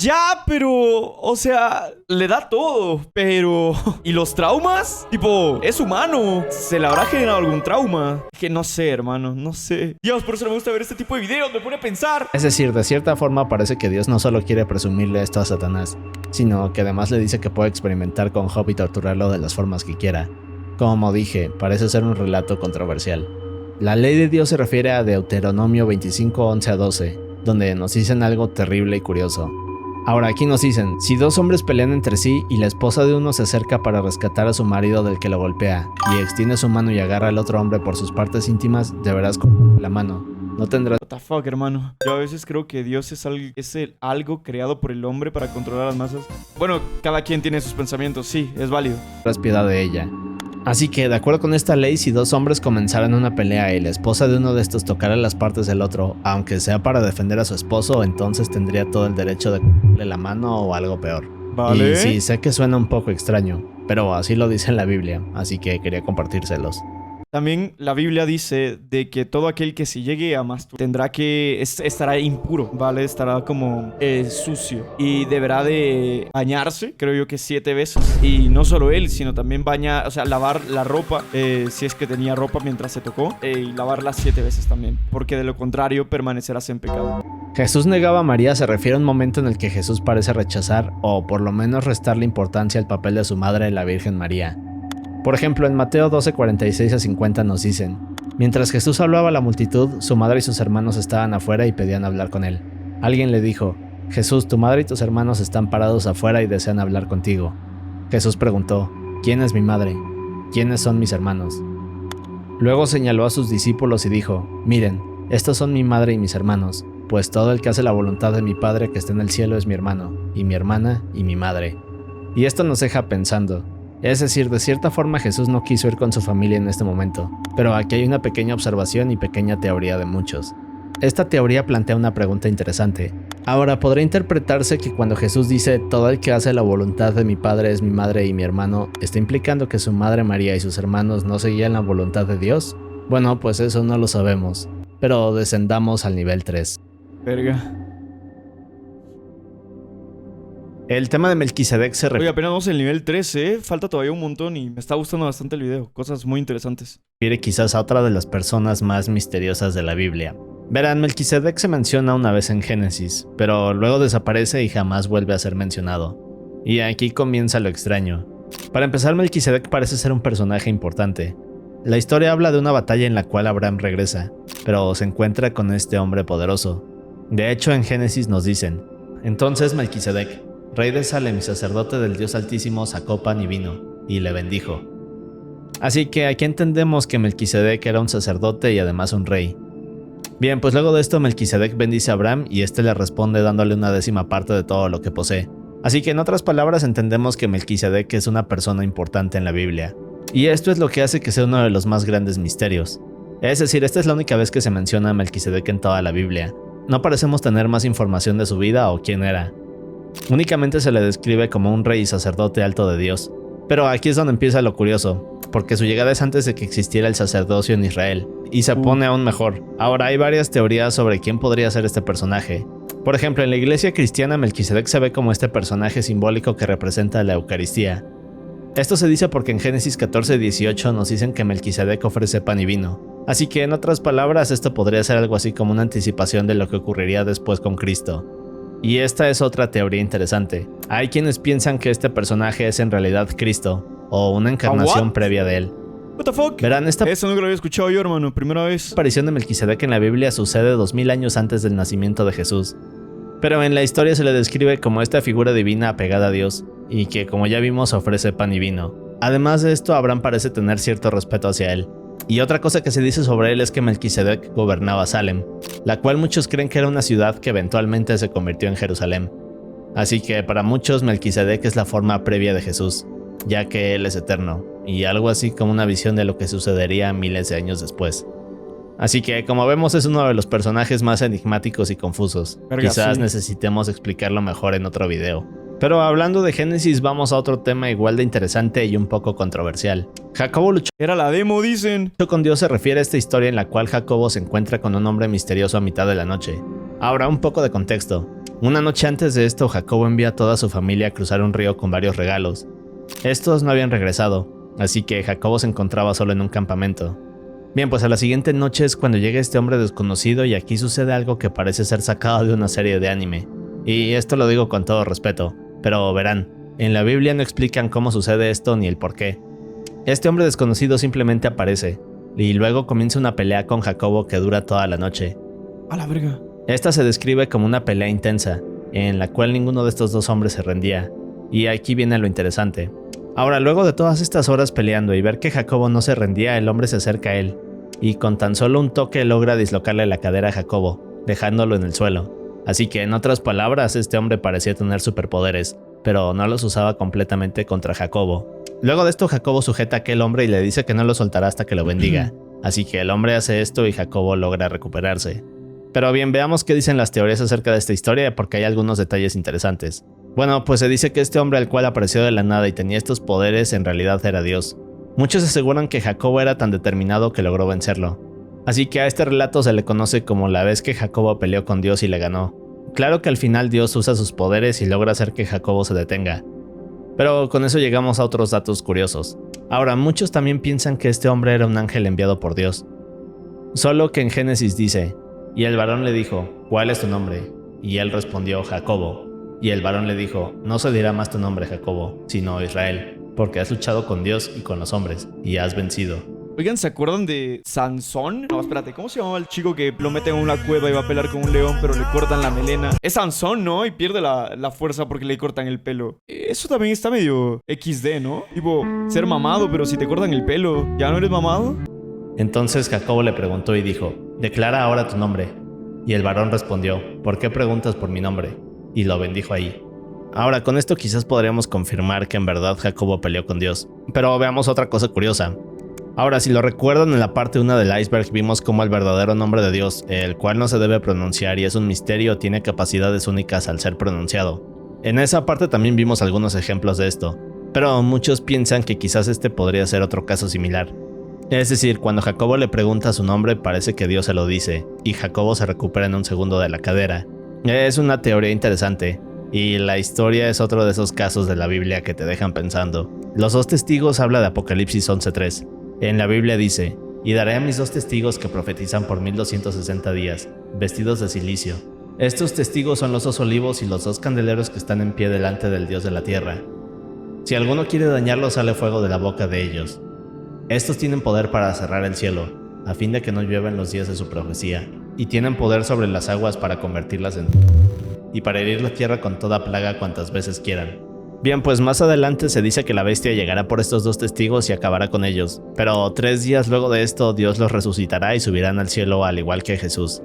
Ya, pero... O sea, le da todo, pero... ¿Y los traumas? Tipo, es humano. ¿Se le habrá generado algún trauma? Que no sé, hermano, no sé. Dios, por eso me gusta ver este tipo de videos, me pone a pensar. Es decir, de cierta forma parece que Dios no solo quiere presumirle esto a Satanás, sino que además le dice que puede experimentar con Job y torturarlo de las formas que quiera. Como dije, parece ser un relato controversial. La ley de Dios se refiere a Deuteronomio 25, 11 a 12, donde nos dicen algo terrible y curioso. Ahora aquí nos dicen: si 2 hombres pelean entre sí y la esposa de uno se acerca para rescatar a su marido del que lo golpea y extiende su mano y agarra al otro hombre por sus partes íntimas, deberás cortarle la mano. No tendrás What the fuck, hermano. Yo a veces creo que Dios es algo creado por el hombre para controlar a las masas. Bueno, cada quien tiene sus pensamientos, sí, es válido. piedad de ella. Así que, de acuerdo con esta ley, si 2 hombres comenzaran una pelea y la esposa de uno de estos tocara las partes del otro, aunque sea para defender a su esposo, entonces tendría todo el derecho de cortarle la mano o algo peor. Vale. Y sí, sé que suena un poco extraño, pero así lo dice en la Biblia, así que quería compartírselos. También la Biblia dice de que todo aquel que se llegue a masturbar estará impuro, ¿vale? Estará como sucio y deberá de bañarse, creo yo que 7 veces. Y no solo él, sino también lavar la ropa, si es que tenía ropa mientras se tocó, y lavarla 7 veces también, porque de lo contrario permanecerás en pecado. Jesús negaba a María se refiere a un momento en el que Jesús parece rechazar o por lo menos restarle importancia al papel de su madre, la Virgen María. Por ejemplo, en Mateo 12, 46 a 50 nos dicen: Mientras Jesús hablaba a la multitud, su madre y sus hermanos estaban afuera y pedían hablar con él. Alguien le dijo: Jesús, tu madre y tus hermanos están parados afuera y desean hablar contigo. Jesús preguntó: ¿Quién es mi madre? ¿Quiénes son mis hermanos? Luego señaló a sus discípulos y dijo: Miren, estos son mi madre y mis hermanos, pues todo el que hace la voluntad de mi Padre que está en el cielo es mi hermano, y mi hermana, y mi madre. Y esto nos deja pensando. Es decir, de cierta forma Jesús no quiso ir con su familia en este momento, pero aquí hay una pequeña observación y pequeña teoría de muchos. Esta teoría plantea una pregunta interesante. Ahora, ¿podría interpretarse que cuando Jesús dice todo el que hace la voluntad de mi Padre es mi madre y mi hermano, está implicando que su madre María y sus hermanos no seguían la voluntad de Dios? Bueno, pues eso no lo sabemos, pero descendamos al nivel 3. Verga. El tema de Melquisedec se Oye, apenas vamos en el nivel 13, falta todavía un montón y me está gustando bastante el video. Cosas muy interesantes. refiere quizás a otra de las personas más misteriosas de la Biblia. Verán, Melquisedec se menciona una vez en Génesis, pero luego desaparece y jamás vuelve a ser mencionado. Y aquí comienza lo extraño. Para empezar, Melquisedec parece ser un personaje importante. La historia habla de una batalla en la cual Abraham regresa, pero se encuentra con este hombre poderoso. De hecho, en Génesis nos dicen: Entonces Melquisedec, rey de Salem y sacerdote del Dios Altísimo, sacó pan y vino, y le bendijo. Así que aquí entendemos que Melquisedec era un sacerdote y además un rey. Bien, pues luego de esto Melquisedec bendice a Abraham y este le responde dándole una 10ª parte de todo lo que posee. Así que en otras palabras entendemos que Melquisedec es una persona importante en la Biblia. Y esto es lo que hace que sea uno de los más grandes misterios. Es decir, esta es la única vez que se menciona a Melquisedec en toda la Biblia. No parecemos tener más información de su vida o quién era. Únicamente se le describe como un rey y sacerdote alto de Dios. Pero aquí es donde empieza lo curioso, porque su llegada es antes de que existiera el sacerdocio en Israel, y se pone aún mejor. Ahora hay varias teorías sobre quién podría ser este personaje. Por ejemplo, en la iglesia cristiana Melquisedec se ve como este personaje simbólico que representa la Eucaristía. Esto se dice porque en Génesis 14:18 nos dicen que Melquisedec ofrece pan y vino. Así que en otras palabras esto podría ser algo así como una anticipación de lo que ocurriría después con Cristo. Y esta es otra teoría interesante. Hay quienes piensan que este personaje es en realidad Cristo, o una encarnación previa de él. What the fuck? Verán, esta Eso no lo había escuchado yo, hermano. Primera vez. aparición de Melquisedec en la Biblia sucede 2000 años antes del nacimiento de Jesús. Pero en la historia se le describe como esta figura divina apegada a Dios, y que como ya vimos ofrece pan y vino. Además de esto, Abraham parece tener cierto respeto hacia él. Y otra cosa que se dice sobre él es que Melquisedec gobernaba Salem, la cual muchos creen que era una ciudad que eventualmente se convirtió en Jerusalén. Así que para muchos Melquisedec es la forma previa de Jesús, ya que él es eterno, y algo así como una visión de lo que sucedería miles de años después. Así que como vemos es uno de los personajes más enigmáticos y confusos. Verga, Quizás sí. necesitemos explicarlo mejor en otro video. Pero hablando de Génesis, vamos a otro tema igual de interesante y un poco controversial. Jacobo luchó Era la demo, dicen. con Dios se refiere a esta historia en la cual Jacobo se encuentra con un hombre misterioso a mitad de la noche. Ahora, un poco de contexto. Una noche antes de esto, Jacobo envía a toda su familia a cruzar un río con varios regalos. Estos no habían regresado, así que Jacobo se encontraba solo en un campamento. Bien, pues a la siguiente noche es cuando llega este hombre desconocido y aquí sucede algo que parece ser sacado de una serie de anime. Y esto lo digo con todo respeto, pero verán, en la Biblia no explican cómo sucede esto ni el por qué. Este hombre desconocido simplemente aparece, y luego comienza una pelea con Jacobo que dura toda la noche. A la verga. Esta se describe como una pelea intensa, en la cual ninguno de estos dos hombres se rendía, y aquí viene lo interesante. Ahora, luego de todas estas horas peleando y ver que Jacobo no se rendía, el hombre se acerca a él, y con tan solo un toque logra dislocarle la cadera a Jacobo, dejándolo en el suelo. Así que en otras palabras, este hombre parecía tener superpoderes, pero no los usaba completamente contra Jacobo. Luego de esto, Jacobo sujeta a aquel hombre y le dice que no lo soltará hasta que lo bendiga. Así que el hombre hace esto y Jacobo logra recuperarse. Pero bien, veamos qué dicen las teorías acerca de esta historia porque hay algunos detalles interesantes. Bueno, pues se dice que este hombre al cual apareció de la nada y tenía estos poderes en realidad era Dios. Muchos aseguran que Jacobo era tan determinado que logró vencerlo. Así que a este relato se le conoce como la vez que Jacobo peleó con Dios y le ganó. Claro que al final Dios usa sus poderes y logra hacer que Jacobo se detenga. Pero con eso llegamos a otros datos curiosos. Ahora, muchos también piensan que este hombre era un ángel enviado por Dios. Solo que en Génesis dice: y el varón le dijo, ¿cuál es tu nombre? Y él respondió, Jacobo. Y el varón le dijo, no se dirá más tu nombre Jacobo, sino Israel, porque has luchado con Dios y con los hombres, y has vencido. Oigan, ¿se acuerdan de Sansón? No, espérate, ¿cómo se llamaba el chico que lo meten en una cueva y va a pelear con un león, pero le cortan la melena? Es Sansón, ¿no? Y pierde la fuerza porque le cortan el pelo. Eso también está medio XD, ¿no? Tipo, ser mamado, pero si te cortan el pelo, ¿ya no eres mamado? Entonces Jacobo le preguntó y dijo: declara ahora tu nombre. Y el varón respondió: ¿por qué preguntas por mi nombre? Y lo bendijo ahí. Ahora, con esto quizás podríamos confirmar que en verdad Jacobo peleó con Dios. Pero veamos otra cosa curiosa. Ahora, si lo recuerdan, en la parte 1 del iceberg vimos cómo el verdadero nombre de Dios, el cual no se debe pronunciar y es un misterio, tiene capacidades únicas al ser pronunciado. En esa parte también vimos algunos ejemplos de esto, pero muchos piensan que quizás este podría ser otro caso similar. Es decir, cuando Jacobo le pregunta su nombre, parece que Dios se lo dice, y Jacobo se recupera en un segundo de la cadera. Es una teoría interesante, y la historia es otro de esos casos de la Biblia que te dejan pensando. Los dos testigos habla de Apocalipsis 11:3. En la Biblia dice: y daré a mis dos testigos que profetizan por 1260 días, vestidos de cilicio. Estos testigos son los dos olivos y los dos candeleros que están en pie delante del Dios de la tierra. Si alguno quiere dañarlos, sale fuego de la boca de ellos. Estos tienen poder para cerrar el cielo, a fin de que no llueva en los días de su profecía, y tienen poder sobre las aguas para convertirlas en... y para herir la tierra con toda plaga cuantas veces quieran. Bien, pues más adelante se dice que la bestia llegará por estos dos testigos y acabará con ellos, pero 3 días luego de esto Dios los resucitará y subirán al cielo al igual que Jesús.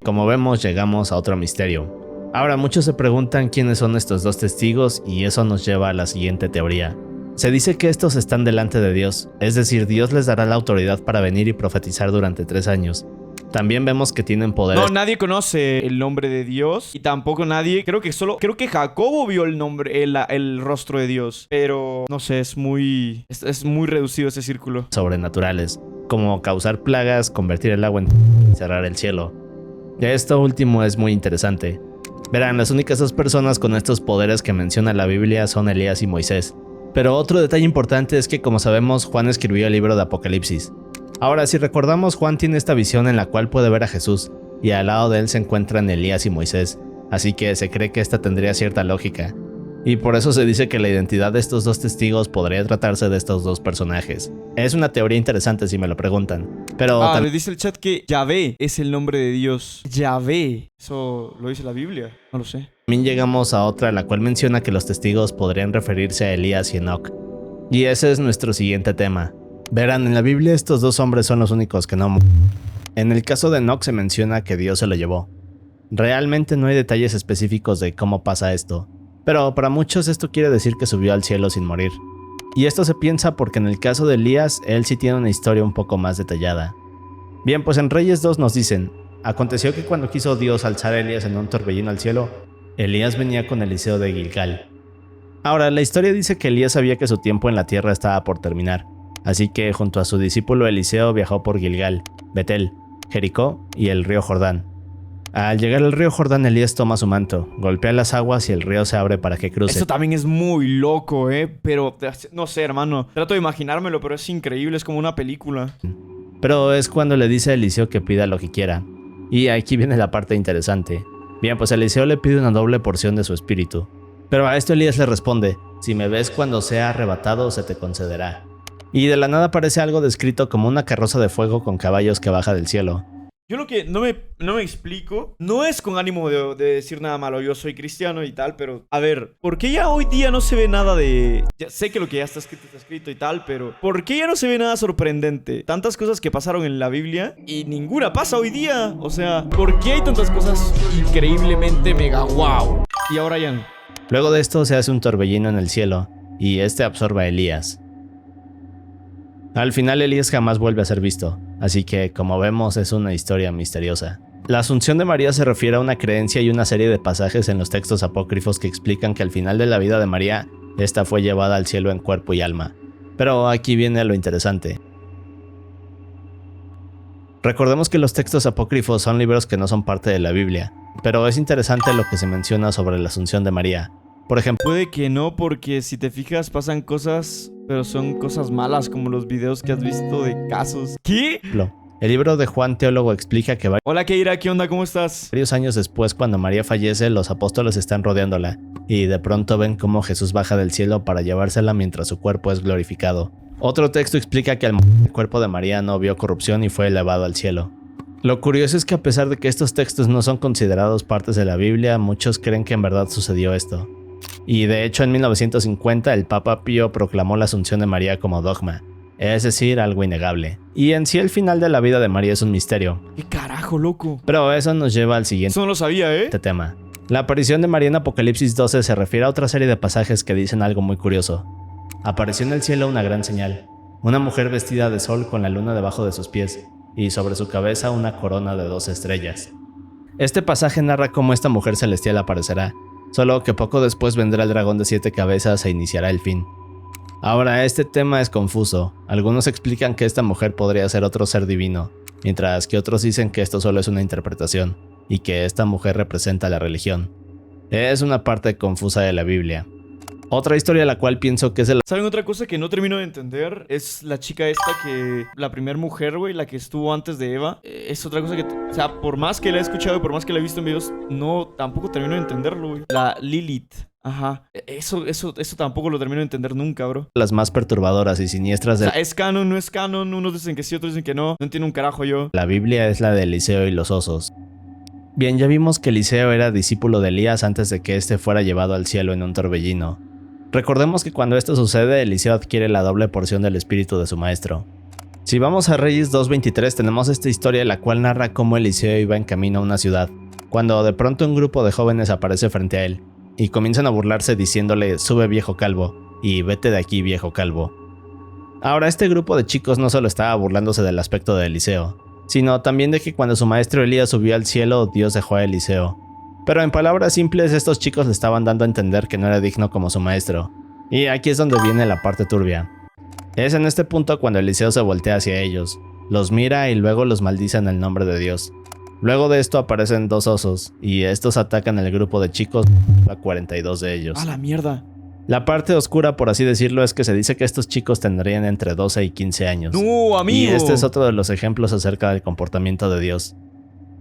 Como vemos, llegamos a otro misterio. Ahora, muchos se preguntan quiénes son estos dos testigos y eso nos lleva a la siguiente teoría. Se dice que estos están delante de Dios, es decir, Dios les dará la autoridad para venir y profetizar durante 3 años. También vemos que tienen poderes. No, nadie conoce el nombre de Dios y tampoco nadie, creo que Jacobo vio el nombre, el rostro de Dios, pero no sé, es muy reducido ese círculo. Sobrenaturales, como causar plagas, convertir el agua en y cerrar el cielo. Esto último es muy interesante. Verán, las únicas 2 personas con estos poderes que menciona la Biblia son Elías y Moisés. Pero otro detalle importante es que, como sabemos, Juan escribió el libro de Apocalipsis. Ahora, si recordamos, Juan tiene esta visión en la cual puede ver a Jesús, y al lado de él se encuentran Elías y Moisés, así que se cree que esta tendría cierta lógica. Y por eso se dice que la identidad de estos 2 testigos podría tratarse de estos 2 personajes. Es una teoría interesante si me lo preguntan. Pero le dice el chat que Yahvé es el nombre de Dios. Yahvé. Eso lo dice la Biblia. No lo sé. También llegamos a otra, la cual menciona que los testigos podrían referirse a Elías y Enoc. Y ese es nuestro siguiente tema. Verán, en la Biblia estos 2 hombres son los únicos que no... En el caso de Enoc se menciona que Dios se lo llevó. Realmente no hay detalles específicos de cómo pasa esto, pero para muchos esto quiere decir que subió al cielo sin morir. Y esto se piensa porque en el caso de Elías, él sí tiene una historia un poco más detallada. Bien, pues en Reyes 2 nos dicen: aconteció que cuando quiso Dios alzar a Elías en un torbellino al cielo, Elías venía con Eliseo de Gilgal. Ahora, la historia dice que Elías sabía que su tiempo en la tierra estaba por terminar, así que junto a su discípulo Eliseo viajó por Gilgal, Betel, Jericó y el río Jordán. Al llegar al río Jordán, Elías toma su manto, golpea las aguas y el río se abre para que cruce. Eso también es muy loco, pero no sé, hermano. Trato de imaginármelo, pero es increíble, es como una película. Pero es cuando le dice a Eliseo que pida lo que quiera. Y aquí viene la parte interesante. Bien, pues Eliseo le pide una doble porción de su espíritu. Pero a esto Elías le responde: si me ves cuando sea arrebatado, se te concederá. Y de la nada aparece algo descrito como una carroza de fuego con caballos que baja del cielo. Yo lo que no me explico, no es con ánimo de decir nada malo, yo soy cristiano y tal, pero a ver, ¿por qué ya hoy día no se ve nada de... Ya sé que lo que ya está escrito y tal, pero ¿por qué ya no se ve nada sorprendente? Tantas cosas que pasaron en la Biblia y ninguna pasa hoy día. O sea, ¿por qué hay tantas cosas increíblemente mega wow? Y ahora ya no. Luego de esto se hace un torbellino en el cielo y este absorbe a Elías. Al final Elías jamás vuelve a ser visto, así que como vemos es una historia misteriosa. La asunción de María se refiere a una creencia y una serie de pasajes en los textos apócrifos que explican que al final de la vida de María, esta fue llevada al cielo en cuerpo y alma. Pero aquí viene lo interesante. Recordemos que los textos apócrifos son libros que no son parte de la Biblia, pero es interesante lo que se menciona sobre la asunción de María. Por ejemplo, puede que no, porque si te fijas pasan cosas, pero son cosas malas, como los videos que has visto de casos. ¿Qué? El libro de Juan Teólogo explica que Hola Keira, ¿qué onda? ¿Cómo estás? varios años después, cuando María fallece, los apóstoles están rodeándola, y de pronto ven cómo Jesús baja del cielo para llevársela mientras su cuerpo es glorificado. Otro texto explica que el cuerpo de María no vio corrupción y fue elevado al cielo. Lo curioso es que a pesar de que estos textos no son considerados partes de la Biblia, muchos creen que en verdad sucedió esto. Y de hecho en 1950 el Papa Pío proclamó la Asunción de María como dogma, es decir, algo innegable. Y en sí el final de la vida de María es un misterio. ¿Qué carajo, loco? Pero eso nos lleva al siguiente Eso no lo sabía, tema. La aparición de María en Apocalipsis 12 se refiere a otra serie de pasajes que dicen algo muy curioso. Apareció en el cielo una gran señal, una mujer vestida de sol con la luna debajo de sus pies, y sobre su cabeza una corona de 12 estrellas. Este pasaje narra cómo esta mujer celestial aparecerá, solo que poco después vendrá el dragón de 7 cabezas e iniciará el fin. Ahora, este tema es confuso. Algunos explican que esta mujer podría ser otro ser divino, mientras que otros dicen que esto solo es una interpretación, y que esta mujer representa la religión. Es una parte confusa de la Biblia. Otra historia la cual pienso que es el... ¿Saben otra cosa que no termino de entender? Es la chica esta que... La primera mujer, güey, la que estuvo antes de Eva. Es otra cosa que... O sea, por más que la he escuchado y por más que la he visto en videos, no, tampoco termino de entenderlo, güey. La Lilith. Ajá. Eso tampoco lo termino de entender nunca, bro. las más perturbadoras y siniestras de O sea, ¿es canon? ¿No es canon? Unos dicen que sí, otros dicen que no. No entiendo un carajo yo. la Biblia es la de Eliseo y los osos. Bien, ya vimos que Eliseo era discípulo de Elías antes de que éste fuera llevado al cielo en un torbellino. Recordemos que cuando esto sucede, Eliseo adquiere la doble porción del espíritu de su maestro. Si vamos a Reyes 2:23 tenemos esta historia la cual narra cómo Eliseo iba en camino a una ciudad, cuando de pronto un grupo de jóvenes aparece frente a él, y comienzan a burlarse diciéndole sube viejo calvo, y vete de aquí viejo calvo. Ahora este grupo de chicos no solo estaba burlándose del aspecto de Eliseo, sino también de que cuando su maestro Elías subió al cielo, Dios dejó a Eliseo. Pero en palabras simples, estos chicos le estaban dando a entender que no era digno como su maestro. Y aquí es donde viene la parte turbia. Es en este punto cuando Eliseo se voltea hacia ellos, los mira y luego los maldice en el nombre de Dios. Luego de esto aparecen 2 osos, y estos atacan al grupo de chicos, a 42 de ellos. ¡A la mierda! La parte oscura, por así decirlo, es que se dice que estos chicos tendrían entre 12 y 15 años. ¡No, amigo! Y este es otro de los ejemplos acerca del comportamiento de Dios.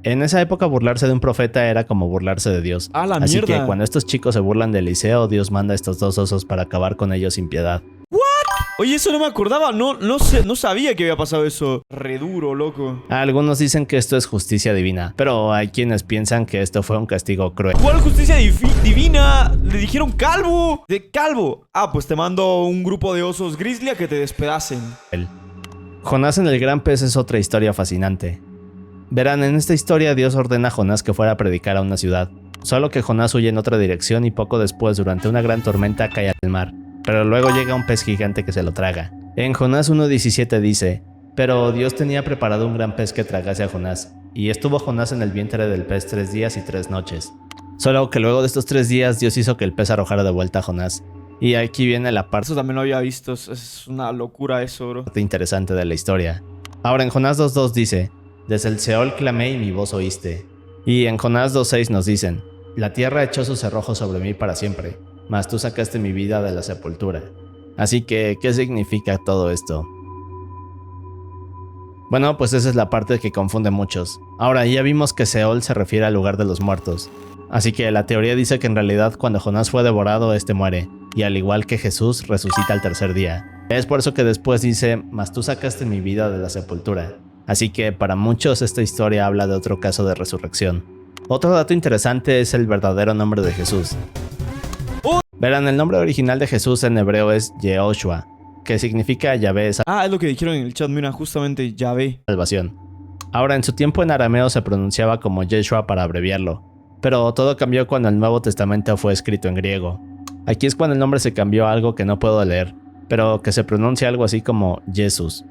En esa época burlarse de un profeta era como burlarse de Dios. ¡A la Así mierda! que cuando estos chicos se burlan de Eliseo, Dios manda a estos 2 osos para acabar con ellos sin piedad. Oye, eso no me acordaba. No sabía que había pasado eso. Re duro, loco. Algunos dicen que esto es justicia divina, pero hay quienes piensan que esto fue un castigo cruel. ¿Cuál justicia divina? Le dijeron calvo. ¿De calvo? Ah, pues te mando un grupo de osos grizzly a que te despedacen. Jonás en el gran pez es otra historia fascinante. Verán, en esta historia Dios ordena a Jonás que fuera a predicar a una ciudad. Solo que Jonás huye en otra dirección y poco después, durante una gran tormenta, cae al mar. Pero luego llega un pez gigante que se lo traga. En Jonás 1:17 dice: pero Dios tenía preparado un gran pez que tragase a Jonás, y estuvo Jonás en el vientre del pez 3 días y 3 noches. Solo que luego de estos 3 días Dios hizo que el pez arrojara de vuelta a Jonás. Y aquí viene la parte Eso también lo había visto. Es una locura eso, bro. interesante de la historia. Ahora en Jonás 2:2 dice: desde el Seol clamé y mi voz oíste. Y en Jonás 2:6 nos dicen: la tierra echó sus cerrojos sobre mí para siempre, mas tú sacaste mi vida de la sepultura. Así que, ¿qué significa todo esto? Bueno, pues esa es la parte que confunde a muchos. Ahora, ya vimos que Seol se refiere al lugar de los muertos. Así que la teoría dice que en realidad cuando Jonás fue devorado, este muere, y al igual que Jesús, resucita al tercer día. Es por eso que después dice: mas tú sacaste mi vida de la sepultura. Así que para muchos esta historia habla de otro caso de resurrección. Otro dato interesante es el verdadero nombre de Jesús. Verán, el nombre original de Jesús en hebreo es Yehoshua, que significa Yahvé es Ah, es lo que dijeron en el chat, mira, justamente Yahvé. salvación. Ahora, en su tiempo en arameo se pronunciaba como Yeshua para abreviarlo, pero todo cambió cuando el Nuevo Testamento fue escrito en griego. Aquí es cuando el nombre se cambió a algo que no puedo leer, pero que se pronuncia algo así como Jesús.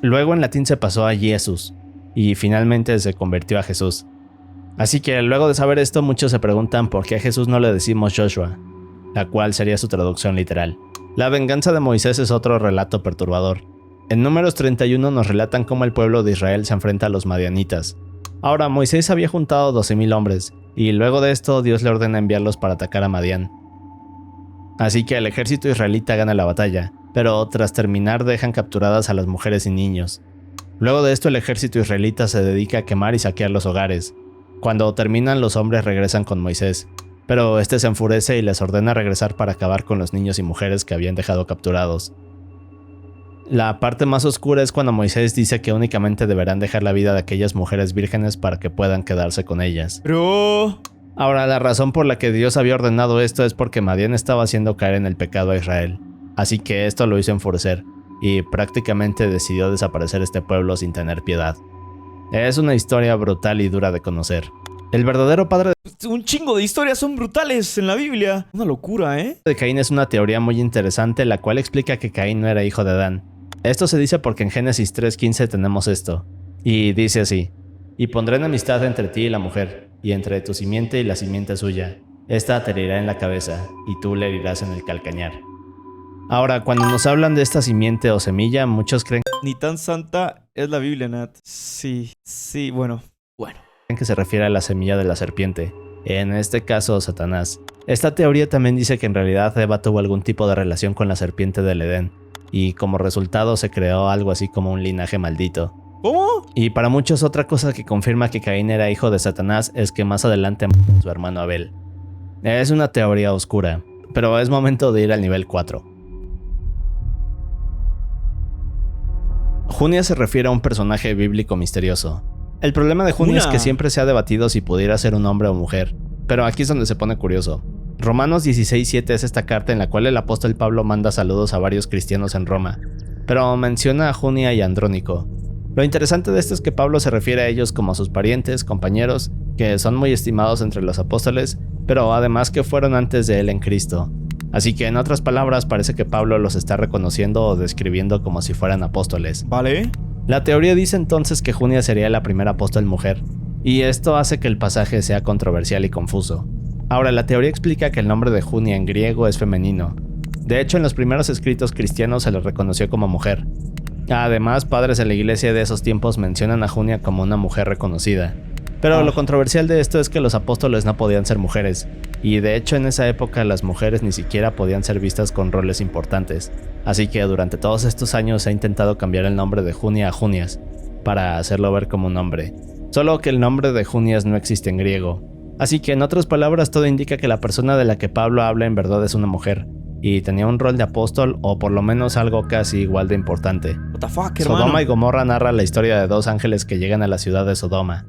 Luego en latín se pasó a Jesús, y finalmente se convirtió a Jesús. Así que luego de saber esto, muchos se preguntan por qué a Jesús no le decimos Joshua, la cual sería su traducción literal. La venganza de Moisés es otro relato perturbador. En Números 31 nos relatan cómo el pueblo de Israel se enfrenta a los madianitas. Ahora, Moisés había juntado 12,000 hombres, y luego de esto Dios le ordena enviarlos para atacar a Madián. Así que el ejército israelita gana la batalla, pero tras terminar dejan capturadas a las mujeres y niños. Luego de esto el ejército israelita se dedica a quemar y saquear los hogares. Cuando terminan, los hombres regresan con Moisés, pero este se enfurece y les ordena regresar para acabar con los niños y mujeres que habían dejado capturados. La parte más oscura es cuando Moisés dice que únicamente deberán dejar la vida de aquellas mujeres vírgenes para que puedan quedarse con ellas. Pero... Ahora, la razón por la que Dios había ordenado esto es porque Madián estaba haciendo caer en el pecado a Israel. Así que esto lo hizo enfurecer, y prácticamente decidió desaparecer este pueblo sin tener piedad. Es una historia brutal y dura de conocer. El verdadero padre un chingo de historias son brutales en la Biblia. Una locura, ¿eh? de Caín es una teoría muy interesante, la cual explica que Caín no era hijo de Adán. Esto se dice porque en Génesis 3:15 tenemos esto, y dice así: y pondré enemistad entre ti y la mujer, y entre tu simiente y la simiente suya. Esta te herirá en la cabeza, y tú le herirás en el calcañar. Ahora, cuando nos hablan de esta simiente o semilla, muchos creen Ni tan santa es la Biblia, Nat. Sí, bueno. que se refiere a la semilla de la serpiente, en este caso Satanás. Esta teoría también dice que en realidad Eva tuvo algún tipo de relación con la serpiente del Edén, y como resultado se creó algo así como un linaje maldito. ¿Cómo? Y para muchos otra cosa que confirma que Caín era hijo de Satanás es que más adelante mató a su hermano Abel. Es una teoría oscura, pero es momento de ir al nivel 4. Junia se refiere a un personaje bíblico misterioso. El problema de Junia es que siempre se ha debatido si pudiera ser un hombre o mujer, pero aquí es donde se pone curioso. Romanos 16:7 es esta carta en la cual el apóstol Pablo manda saludos a varios cristianos en Roma, pero menciona a Junia y a Andrónico. Lo interesante de esto es que Pablo se refiere a ellos como sus parientes, compañeros, que son muy estimados entre los apóstoles, pero además que fueron antes de él en Cristo. Así que en otras palabras parece que Pablo los está reconociendo o describiendo como si fueran apóstoles. Vale. La teoría dice entonces que Junia sería la primera apóstol mujer, y esto hace que el pasaje sea controversial y confuso. Ahora, la teoría explica que el nombre de Junia en griego es femenino. De hecho, en los primeros escritos cristianos se le reconoció como mujer. Además, padres de la iglesia de esos tiempos mencionan a Junia como una mujer reconocida. Pero lo controversial de esto es que los apóstoles no podían ser mujeres, y de hecho en esa época las mujeres ni siquiera podían ser vistas con roles importantes. Así que durante todos estos años se ha intentado cambiar el nombre de Junia a Junias, para hacerlo ver como un hombre. Solo que el nombre de Junias no existe en griego. Así que en otras palabras todo indica que la persona de la que Pablo habla en verdad es una mujer, y tenía un rol de apóstol o por lo menos algo casi igual de importante. What the fuck, hermano. Sodoma y Gomorra narra la historia de dos ángeles que llegan a la ciudad de Sodoma.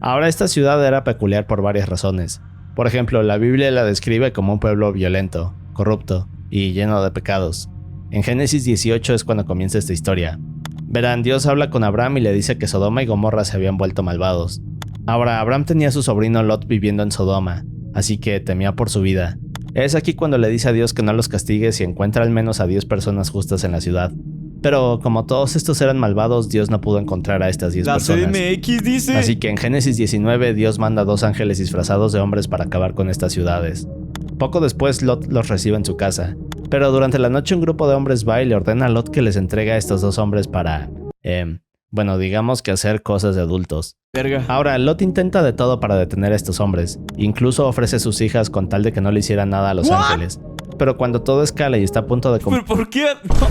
Ahora, esta ciudad era peculiar por varias razones. Por ejemplo, la Biblia la describe como un pueblo violento, corrupto y lleno de pecados. En Génesis 18 es cuando comienza esta historia. Verán, Dios habla con Abraham y le dice que Sodoma y Gomorra se habían vuelto malvados. Ahora, Abraham tenía a su sobrino Lot viviendo en Sodoma, así que temía por su vida. Es aquí cuando le dice a Dios que no los castigue si encuentra al menos a 10 personas justas en la ciudad. Pero como todos estos eran malvados, Dios no pudo encontrar a estas 10 personas. La CDMX dice... Así que en Génesis 19 Dios manda a 2 ángeles disfrazados de hombres para acabar con estas ciudades. Poco después Lot los recibe en su casa, pero durante la noche un grupo de hombres va y le ordena a Lot que les entregue a estos 2 hombres para... digamos que hacer cosas de adultos. Verga. Ahora, Lot intenta de todo para detener a estos hombres, incluso ofrece sus hijas con tal de que no le hicieran nada a los ángeles. Pero cuando todo escala y está a punto de ¿Pero por qué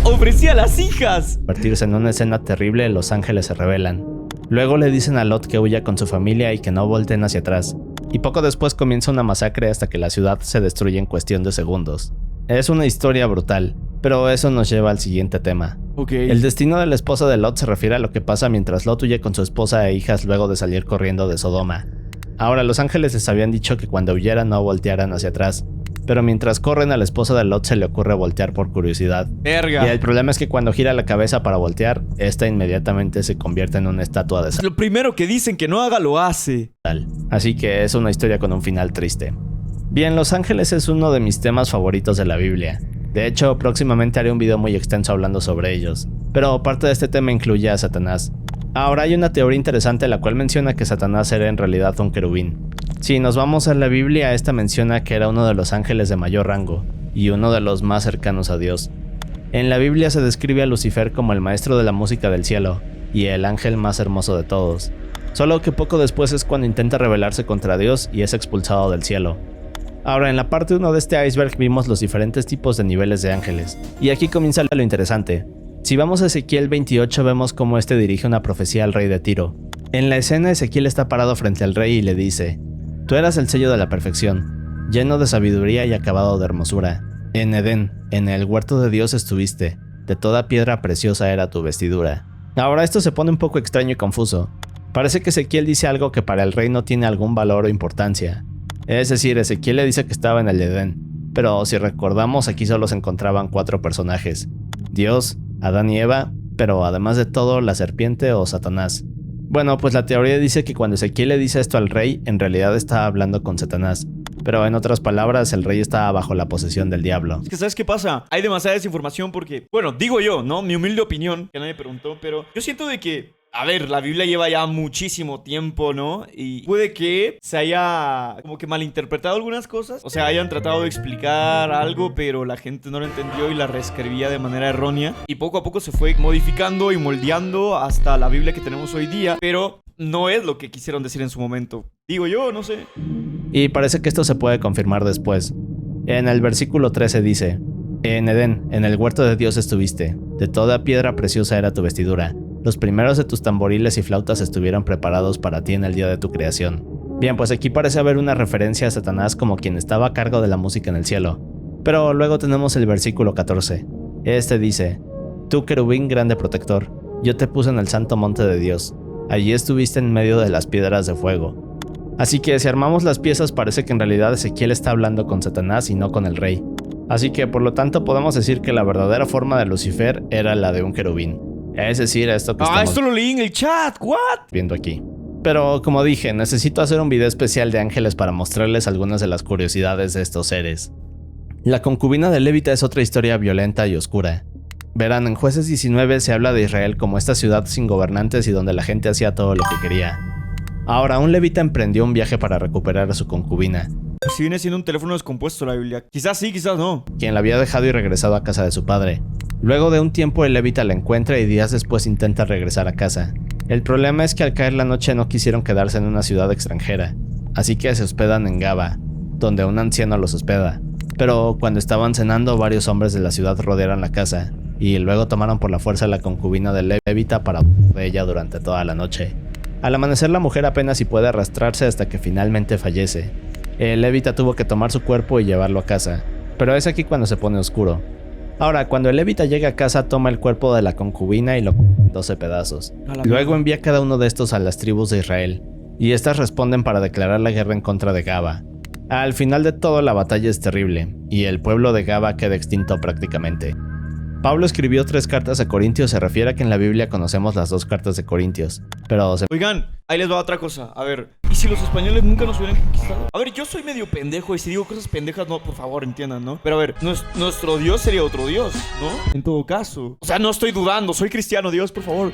ofrecía a las hijas? convertirse en una escena terrible, los ángeles se rebelan. Luego le dicen a Lot que huya con su familia y que no volteen hacia atrás. Y poco después comienza una masacre hasta que la ciudad se destruye en cuestión de segundos. Es una historia brutal, pero eso nos lleva al siguiente tema. Okay. El destino de la esposa de Lot se refiere a lo que pasa mientras Lot huye con su esposa e hijas luego de salir corriendo de Sodoma. Ahora, los ángeles les habían dicho que cuando huyeran no voltearan hacia atrás, pero mientras corren a la esposa de Lot se le ocurre voltear por curiosidad. Verga. Y el problema es que cuando gira la cabeza para voltear, esta inmediatamente se convierte en una estatua de sal. Lo primero que dicen que no haga lo hace. Así que es una historia con un final triste. Bien, los ángeles es uno de mis temas favoritos de la Biblia. De hecho, próximamente haré un video muy extenso hablando sobre ellos. Pero parte de este tema incluye a Satanás. Ahora hay una teoría interesante la cual menciona que Satanás era en realidad un querubín. Si nos vamos a la Biblia, esta menciona que era uno de los ángeles de mayor rango y uno de los más cercanos a Dios. En la Biblia se describe a Lucifer como el maestro de la música del cielo y el ángel más hermoso de todos. Solo que poco después es cuando intenta rebelarse contra Dios y es expulsado del cielo. Ahora, en la parte 1 de este iceberg vimos los diferentes tipos de niveles de ángeles. Y aquí comienza lo interesante. Si vamos a Ezequiel 28 vemos cómo este dirige una profecía al rey de Tiro. En la escena Ezequiel está parado frente al rey y le dice: Tú eras el sello de la perfección, lleno de sabiduría y acabado de hermosura. En Edén, en el huerto de Dios estuviste, de toda piedra preciosa era tu vestidura. Ahora esto se pone un poco extraño y confuso. Parece que Ezequiel dice algo que para el rey no tiene algún valor o importancia. Es decir, Ezequiel le dice que estaba en el Edén, pero si recordamos aquí solo se encontraban 4 personajes: Dios, Adán y Eva, pero además de todo la serpiente o Satanás. Bueno, pues la teoría dice que cuando Ezequiel le dice esto al rey, en realidad está hablando con Satanás. Pero en otras palabras, el rey está bajo la posesión del diablo. Es que ¿sabes qué pasa? Hay demasiada desinformación porque, bueno, digo yo, ¿no? Mi humilde opinión, que nadie me preguntó, pero yo siento de que, a ver, la Biblia lleva ya muchísimo tiempo, ¿no? Y puede que se haya como que malinterpretado algunas cosas. O sea, hayan tratado de explicar algo, pero la gente no lo entendió y la reescribía de manera errónea. Y poco a poco se fue modificando y moldeando hasta la Biblia que tenemos hoy día. Pero no es lo que quisieron decir en su momento. Digo yo, no sé. Y parece que esto se puede confirmar después. En el versículo 13 dice: En Edén, en el huerto de Dios estuviste. De toda piedra preciosa era tu vestidura. Los primeros de tus tamboriles y flautas estuvieron preparados para ti en el día de tu creación. Bien, pues aquí parece haber una referencia a Satanás como quien estaba a cargo de la música en el cielo. Pero luego tenemos el versículo 14. Este dice: Tú, querubín grande protector, yo te puse en el santo monte de Dios. Allí estuviste en medio de las piedras de fuego. Así que si armamos las piezas parece que en realidad Ezequiel está hablando con Satanás y no con el rey. Así que por lo tanto podemos decir que la verdadera forma de Lucifer era la de un querubín. Es decir, esto que estamos Esto lo leí en el chat, ¿what? viendo aquí. Pero como dije, necesito hacer un video especial de ángeles para mostrarles algunas de las curiosidades de estos seres. La concubina de Levita es otra historia violenta y oscura. Verán, en Jueces 19 se habla de Israel como esta ciudad sin gobernantes y donde la gente hacía todo lo que quería. Ahora, un levita emprendió un viaje para recuperar a su concubina, Si viene siendo un teléfono descompuesto la Biblia. Quizás sí, quizás no. quien la había dejado y regresado a casa de su padre. Luego de un tiempo el levita la encuentra y días después intenta regresar a casa. El problema es que al caer la noche no quisieron quedarse en una ciudad extranjera, así que se hospedan en Gaba, donde un anciano los hospeda. Pero cuando estaban cenando, varios hombres de la ciudad rodearon la casa, y luego tomaron por la fuerza a la concubina del levita para de ella durante toda la noche. Al amanecer la mujer apenas si puede arrastrarse hasta que finalmente fallece. El levita tuvo que tomar su cuerpo y llevarlo a casa, pero es aquí cuando se pone oscuro. Ahora, cuando el levita llega a casa, toma el cuerpo de la concubina y lo en 12 pedazos. Luego envía cada uno de estos a las tribus de Israel, y estas responden para declarar la guerra en contra de Gaba. Al final de todo, la batalla es terrible, y el pueblo de Gaba queda extinto prácticamente. Pablo escribió 3 cartas a Corintios. Se refiere a que en la Biblia conocemos las 2 cartas de Corintios, pero Oigan, ahí les va otra cosa. A ver, ¿y si los españoles nunca nos hubieran conquistado? A ver, yo soy medio pendejo y si digo cosas pendejas, no, por favor, entiendan, ¿no? Pero a ver, nuestro Dios sería otro Dios, ¿no? En todo caso. O sea, no estoy dudando, soy cristiano, Dios, por favor.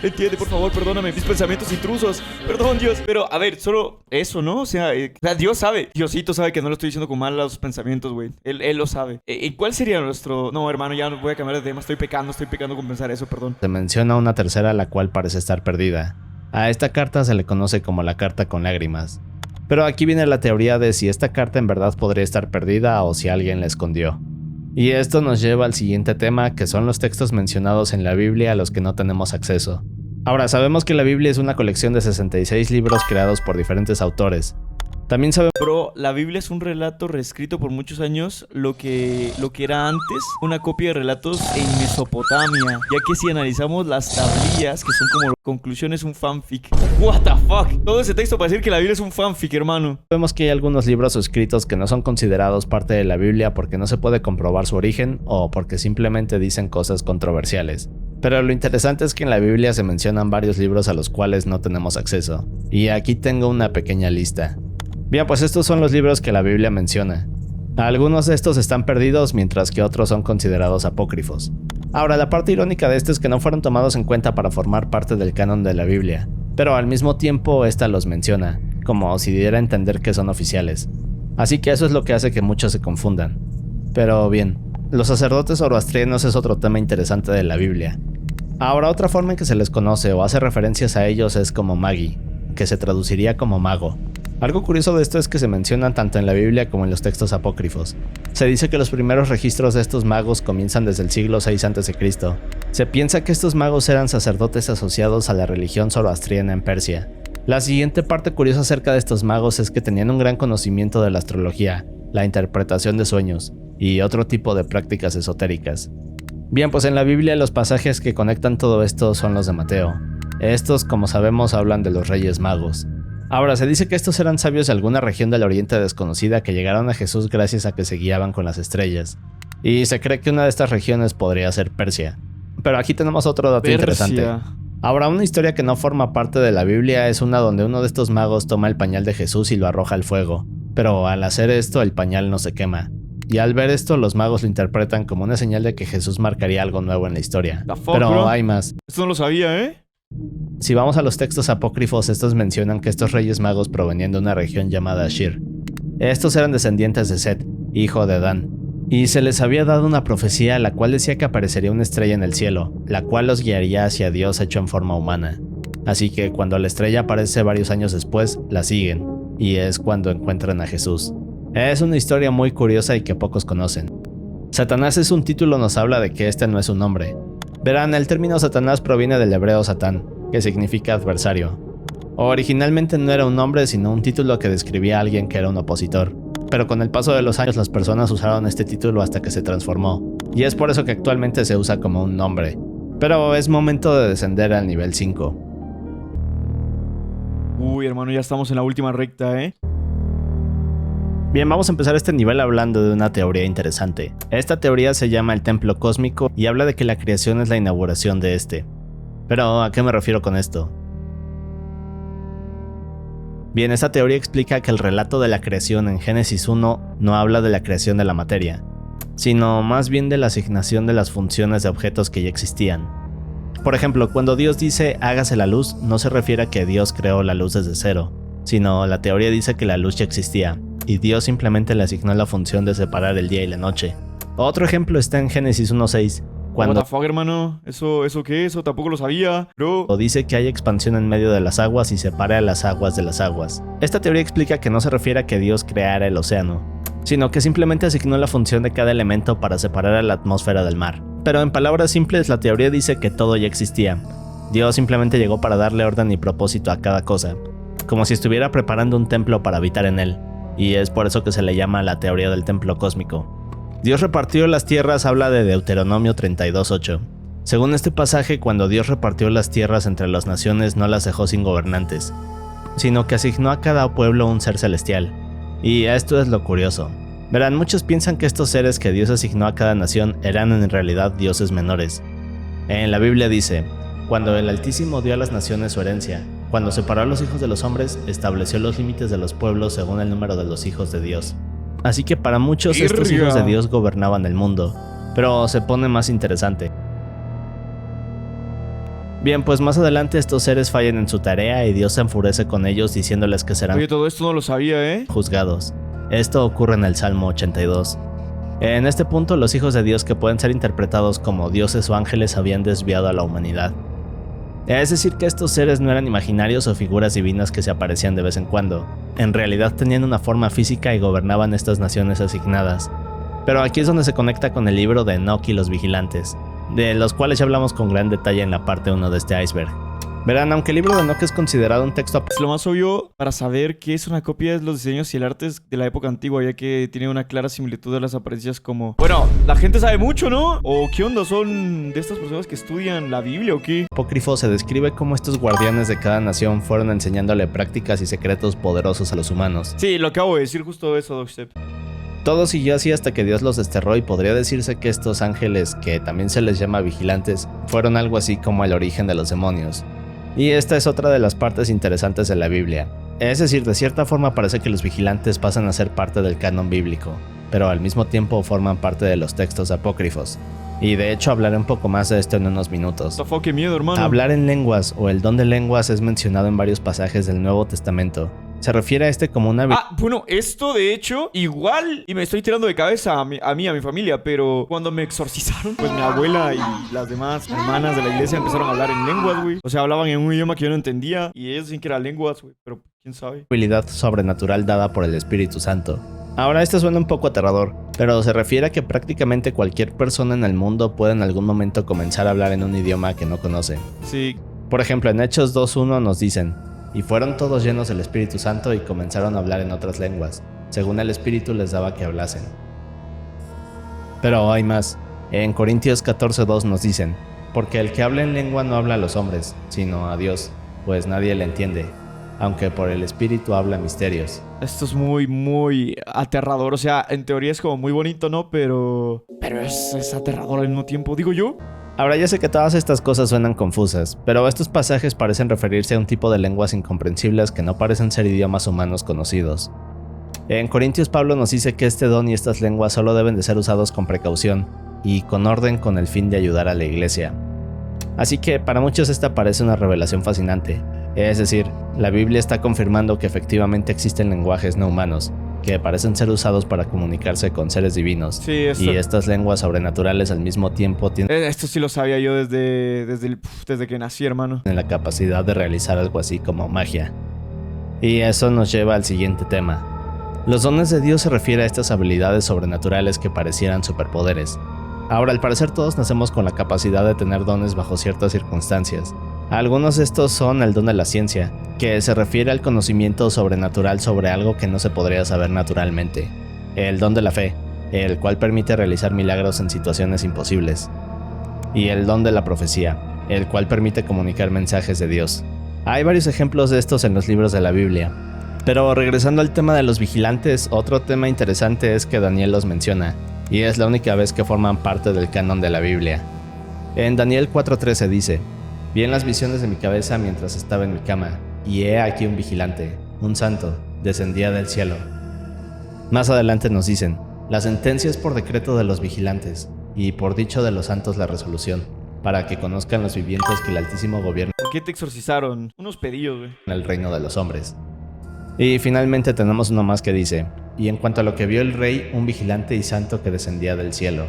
Entiende, por favor, perdóname mis pensamientos intrusos. Perdón, Dios. Pero, a ver, solo eso, ¿no? O sea, Dios sabe. Diosito sabe que no lo estoy diciendo con malos pensamientos, güey. Él lo sabe. ¿Cuál sería nuestro...? No, hermano, ya no voy a cambiar de tema. Estoy pecando con pensar eso, perdón. se menciona una tercera la cual parece estar perdida. A esta carta se le conoce como la carta con lágrimas. Pero aquí viene la teoría de si esta carta en verdad podría estar perdida o si alguien la escondió. Y esto nos lleva al siguiente tema, que son los textos mencionados en la Biblia a los que no tenemos acceso. Ahora, sabemos que la Biblia es una colección de 66 libros creados por diferentes autores. También sabemos... Bro, la Biblia es un relato reescrito por muchos años, lo que era antes una copia de relatos en Mesopotamia, ya que si analizamos las tablillas, que son como conclusiones, un fanfic. What the fuck, todo ese texto para decir que la Biblia es un fanfic, hermano. Vemos que hay algunos libros escritos que no son considerados parte de la Biblia porque no se puede comprobar su origen o porque simplemente dicen cosas controversiales. Pero lo interesante es que en la Biblia se mencionan varios libros a los cuales no tenemos acceso. Y aquí tengo una pequeña lista. Bien, pues estos son los libros que la Biblia menciona. Algunos de estos están perdidos, mientras que otros son considerados apócrifos. Ahora, la parte irónica de esto es que no fueron tomados en cuenta para formar parte del canon de la Biblia, pero al mismo tiempo esta los menciona, como si diera a entender que son oficiales. Así que eso es lo que hace que muchos se confundan. Pero bien, los sacerdotes zoroastrianos es otro tema interesante de la Biblia. Ahora, otra forma en que se les conoce o hace referencias a ellos es como magi, que se traduciría como mago. Algo curioso de esto es que se mencionan tanto en la Biblia como en los textos apócrifos. Se dice que los primeros registros de estos magos comienzan desde el siglo VI a.C. Se piensa que estos magos eran sacerdotes asociados a la religión zoroastriana en Persia. La siguiente parte curiosa acerca de estos magos es que tenían un gran conocimiento de la astrología, la interpretación de sueños y otro tipo de prácticas esotéricas. Bien, pues en la Biblia los pasajes que conectan todo esto son los de Mateo. Estos, como sabemos, hablan de los Reyes Magos. Ahora, se dice que estos eran sabios de alguna región del Oriente desconocida que llegaron a Jesús gracias a que se guiaban con las estrellas. Y se cree que una de estas regiones podría ser Persia. Pero aquí tenemos otro dato interesante. Ahora, una historia que no forma parte de la Biblia es una donde uno de estos magos toma el pañal de Jesús y lo arroja al fuego. Pero al hacer esto, el pañal no se quema. Y al ver esto, los magos lo interpretan como una señal de que Jesús marcaría algo nuevo en la historia. Pero bro, hay más. esto no lo sabía, ¿eh? Si vamos a los textos apócrifos, estos mencionan que estos reyes magos provenían de una región llamada Ashir. Estos eran descendientes de Set, hijo de Adán, y se les había dado una profecía la cual decía que aparecería una estrella en el cielo, la cual los guiaría hacia Dios hecho en forma humana. Así que cuando la estrella aparece varios años después, la siguen, y es cuando encuentran a Jesús. Es una historia muy curiosa y que pocos conocen. Satanás es un título, nos habla de que este no es un nombre. Verán, el término Satanás proviene del hebreo Satán, que significa adversario. Originalmente no era un nombre, sino un título que describía a alguien que era un opositor. Pero con el paso de los años las personas usaron este título hasta que se transformó, y es por eso que actualmente se usa como un nombre. Pero es momento de descender al nivel 5. Uy, hermano, ya estamos en la última recta, ¿eh? Bien, vamos a empezar este nivel hablando de una teoría interesante. Esta teoría se llama el templo cósmico y habla de que la creación es la inauguración de este. Pero, ¿a qué me refiero con esto? Bien, esta teoría explica que el relato de la creación en Génesis 1 no habla de la creación de la materia, sino más bien de la asignación de las funciones de objetos que ya existían. Por ejemplo, cuando Dios dice hágase la luz, no se refiere a que Dios creó la luz desde cero, sino la teoría dice que la luz ya existía, y Dios simplemente le asignó la función de separar el día y la noche. Otro ejemplo está en Génesis 1:6, cuando What the fuck, hermano, ¿Eso qué? Eso tampoco lo sabía, bro. dice que hay expansión en medio de las aguas y separa las aguas de las aguas. Esta teoría explica que no se refiere a que Dios creara el océano, sino que simplemente asignó la función de cada elemento para separar a la atmósfera del mar. Pero en palabras simples, la teoría dice que todo ya existía. Dios simplemente llegó para darle orden y propósito a cada cosa, como si estuviera preparando un templo para habitar en él, y es por eso que se le llama la teoría del templo cósmico. Dios repartió las tierras habla de Deuteronomio 32:8. Según este pasaje, cuando Dios repartió las tierras entre las naciones no las dejó sin gobernantes, sino que asignó a cada pueblo un ser celestial. Y esto es lo curioso. Verán, muchos piensan que estos seres que Dios asignó a cada nación eran en realidad dioses menores. En la Biblia dice, cuando el Altísimo dio a las naciones su herencia, cuando separó a los hijos de los hombres, estableció los límites de los pueblos según el número de los hijos de Dios. Así que para muchos estos hijos de Dios gobernaban el mundo, pero se pone más interesante. Bien, pues más adelante estos seres fallan en su tarea y Dios se enfurece con ellos diciéndoles que serán Oye, todo esto no lo sabía, ¿eh? juzgados. Esto ocurre en el Salmo 82. En este punto, los hijos de Dios que pueden ser interpretados como dioses o ángeles habían desviado a la humanidad. Es decir, que estos seres no eran imaginarios o figuras divinas que se aparecían de vez en cuando. En realidad tenían una forma física y gobernaban estas naciones asignadas. Pero aquí es donde se conecta con el libro de Enoch y los vigilantes, de los cuales ya hablamos con gran detalle en la parte 1 de este iceberg. Verán, aunque el libro de Enoch es considerado un texto Lo más obvio para saber qué es una copia es los diseños y el arte de la época antigua, ya que tiene una clara similitud de las apariencias como... Bueno, la gente sabe mucho, ¿no? ¿O qué onda? ¿Son de estas personas que estudian la Biblia o qué? apócrifo, se describe cómo estos guardianes de cada nación fueron enseñándole prácticas y secretos poderosos a los humanos. Sí, lo acabo de decir justo eso, Dogstep. Todo siguió así hasta que Dios los desterró y podría decirse que estos ángeles, que también se les llama vigilantes, fueron algo así como el origen de los demonios. Y esta es otra de las partes interesantes de la Biblia. Es decir, de cierta forma parece que los vigilantes pasan a ser parte del canon bíblico, pero al mismo tiempo forman parte de los textos apócrifos. Y de hecho hablaré un poco más de esto en unos minutos. ¡Qué miedo, hermano! Hablar en lenguas o el don de lenguas es mencionado en varios pasajes del Nuevo Testamento. Se refiere a este como una... Bueno, esto de hecho, igual, y me estoy tirando de cabeza a mi familia, pero cuando me exorcizaron, pues mi abuela y las demás hermanas de la iglesia empezaron a hablar en lenguas, güey. O sea, hablaban en un idioma que yo no entendía, y ellos decían que era lenguas, güey, pero quién sabe. Habilidad sobrenatural dada por el Espíritu Santo. Ahora, esto suena un poco aterrador, pero se refiere a que prácticamente cualquier persona en el mundo puede en algún momento comenzar a hablar en un idioma que no conoce. Sí. Por ejemplo, en Hechos 2:1 nos dicen: y fueron todos llenos del Espíritu Santo y comenzaron a hablar en otras lenguas, según el Espíritu les daba que hablasen. Pero hay más. En Corintios 14:2 nos dicen: porque el que habla en lengua no habla a los hombres, sino a Dios, pues nadie le entiende, aunque por el Espíritu habla misterios. Esto es muy, muy aterrador. O sea, en teoría es como muy bonito, ¿no? Pero es aterrador al mismo tiempo, digo yo. Ahora, ya sé que todas estas cosas suenan confusas, pero estos pasajes parecen referirse a un tipo de lenguas incomprensibles que no parecen ser idiomas humanos conocidos. En Corintios, Pablo nos dice que este don y estas lenguas solo deben de ser usados con precaución y con orden, con el fin de ayudar a la iglesia. Así que para muchos esta parece una revelación fascinante. Es decir, la Biblia está confirmando que efectivamente existen lenguajes no humanos, que parecen ser usados para comunicarse con seres divinos. Sí, y estas lenguas sobrenaturales al mismo tiempo tienen esto sí lo sabía yo desde que nací, hermano. la capacidad de realizar algo así como magia. Y eso nos lleva al siguiente tema. Los dones de Dios se refiere a estas habilidades sobrenaturales que parecieran superpoderes. Ahora, al parecer todos nacemos con la capacidad de tener dones bajo ciertas circunstancias. Algunos de estos son el don de la ciencia, que se refiere al conocimiento sobrenatural sobre algo que no se podría saber naturalmente. El don de la fe, el cual permite realizar milagros en situaciones imposibles. Y el don de la profecía, el cual permite comunicar mensajes de Dios. Hay varios ejemplos de estos en los libros de la Biblia. Pero regresando al tema de los vigilantes, otro tema interesante es que Daniel los menciona, y es la única vez que forman parte del canon de la Biblia. En Daniel 4:13 dice: vi en las visiones de mi cabeza mientras estaba en mi cama, y he aquí un vigilante, un santo, descendía del cielo. Más adelante nos dicen: la sentencia es por decreto de los vigilantes, y por dicho de los santos la resolución, para que conozcan los vivientes que el Altísimo gobierna ¿Por qué te exorcizaron? Unos pedillos, güey. en el reino de los hombres. Y finalmente tenemos uno más que dice: y en cuanto a lo que vio el rey, un vigilante y santo que descendía del cielo.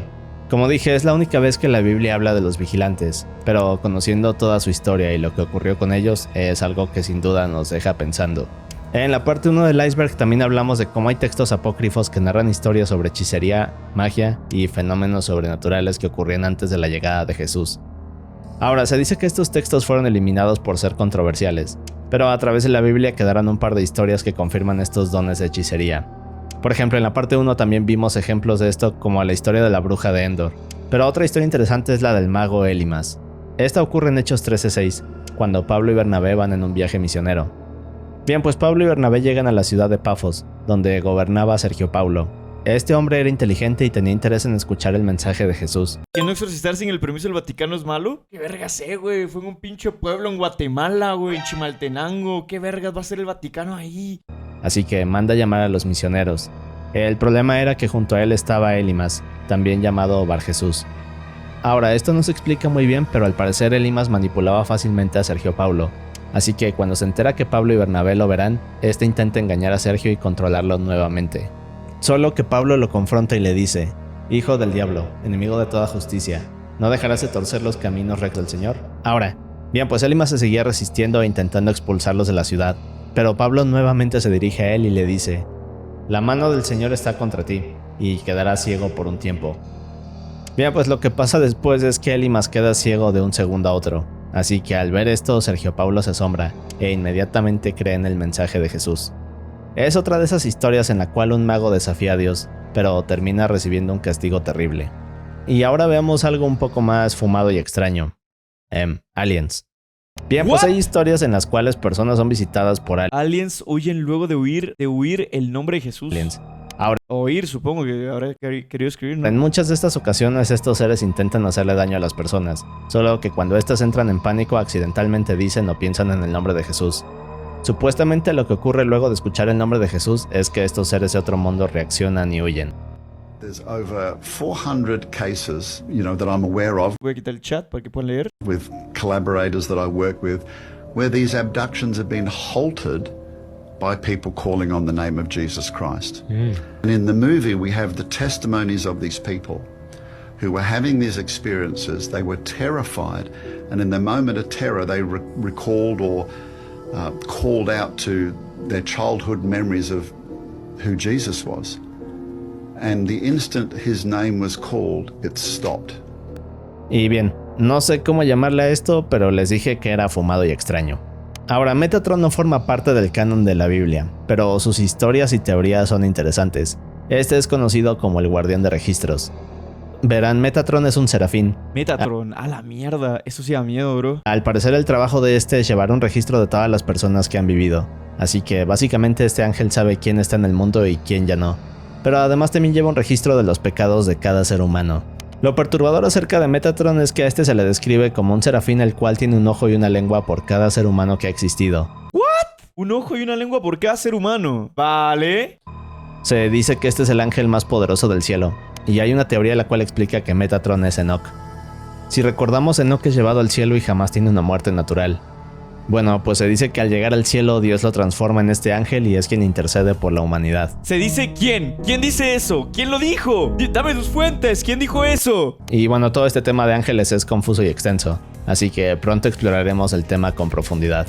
Como dije, es la única vez que la Biblia habla de los vigilantes, pero conociendo toda su historia y lo que ocurrió con ellos, es algo que sin duda nos deja pensando. En la parte 1 del iceberg también hablamos de cómo hay textos apócrifos que narran historias sobre hechicería, magia y fenómenos sobrenaturales que ocurrían antes de la llegada de Jesús. Ahora, se dice que estos textos fueron eliminados por ser controversiales, pero a través de la Biblia quedaron un par de historias que confirman estos dones de hechicería. Por ejemplo, en la parte 1 también vimos ejemplos de esto, como la historia de la bruja de Endor. Pero otra historia interesante es la del mago Elimas. Esta ocurre en Hechos 13:6, cuando Pablo y Bernabé van en un viaje misionero. Bien, pues Pablo y Bernabé llegan a la ciudad de Pafos, donde gobernaba Sergio Paulo. Este hombre era inteligente y tenía interés en escuchar el mensaje de Jesús. ¿Que no exorcizar sin el permiso del Vaticano es malo? ¿Qué verga sé, güey? Fue en un pinche pueblo en Guatemala, güey, en Chimaltenango. ¿Qué vergas va a ser el Vaticano ahí? Así que manda llamar a los misioneros. El problema era que junto a él estaba Elimas, también llamado Bar Jesús. Ahora, esto no se explica muy bien, pero al parecer Elimas manipulaba fácilmente a Sergio Paulo. Así que cuando se entera que Pablo y Bernabé lo verán, este intenta engañar a Sergio y controlarlo nuevamente. Solo que Pablo lo confronta y le dice: hijo del diablo, enemigo de toda justicia, ¿no dejarás de torcer los caminos rectos del Señor? Ahora, bien, pues Elimas se seguía resistiendo e intentando expulsarlos de la ciudad, pero Pablo nuevamente se dirige a él y le dice: la mano del Señor está contra ti, y quedarás ciego por un tiempo. Bien, pues lo que pasa después es que Elimas queda ciego de un segundo a otro, así que al ver esto Sergio Paulo se asombra, e inmediatamente cree en el mensaje de Jesús. Es otra de esas historias en la cual un mago desafía a Dios, pero termina recibiendo un castigo terrible. Y ahora veamos algo un poco más fumado y extraño. Aliens. Bien, pues hay historias en las cuales personas son visitadas por Aliens huyen luego de huir el nombre de Jesús. aliens. Oír, supongo que habrá querido escribir, ¿no? En muchas de estas ocasiones estos seres intentan hacerle daño a las personas, solo que cuando éstas entran en pánico accidentalmente dicen o piensan en el nombre de Jesús. Supuestamente lo que ocurre luego de escuchar el nombre de Jesús es que estos seres de otro mundo reaccionan y huyen. There's over 400 cases, that I'm aware of Voy a quitar el chat para que puedan leer. with collaborators that I work with, where these abductions have been halted by people calling on the name of Jesus Christ. And in the movie, we have the testimonies of these people who were having these experiences. They were terrified, and in the moment of terror, they recalled or called out to their childhood memories of who Jesus was. And the instant his name was called, it stopped. Y bien, no sé cómo llamarle a esto, pero les dije que era fumado y extraño. Ahora, Metatron no forma parte del canon de la Biblia, pero sus historias y teorías son interesantes. Este es conocido como el guardián de registros. Verán, Metatron es un serafín. Metatron, a la mierda. Eso sí da miedo, bro. Al parecer el trabajo de este es llevar un registro de todas las personas que han vivido. Así que básicamente este ángel sabe quién está en el mundo y quién ya no. Pero además también lleva un registro de los pecados de cada ser humano. Lo perturbador acerca de Metatron es que a este se le describe como un serafín el cual tiene un ojo y una lengua por cada ser humano que ha existido. Un ojo y una lengua por cada ser humano. Vale. Se dice que este es el ángel más poderoso del cielo, y hay una teoría la cual explica que Metatron es Enoch. Si recordamos, Enoch es llevado al cielo y jamás tiene una muerte natural. Bueno, pues se dice que al llegar al cielo Dios lo transforma en este ángel y es quien intercede por la humanidad. ¿Se dice quién? ¿Quién dice eso? ¿Quién lo dijo? Dame tus fuentes. ¿Quién dijo eso? Y bueno, todo este tema de ángeles es confuso y extenso, así que pronto exploraremos el tema con profundidad.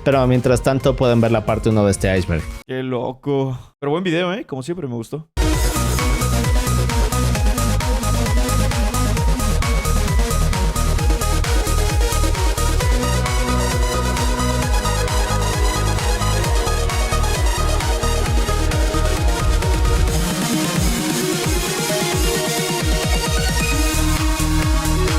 Pero mientras tanto pueden ver la parte 1 de este iceberg. Qué loco. Pero buen video, como siempre me gustó.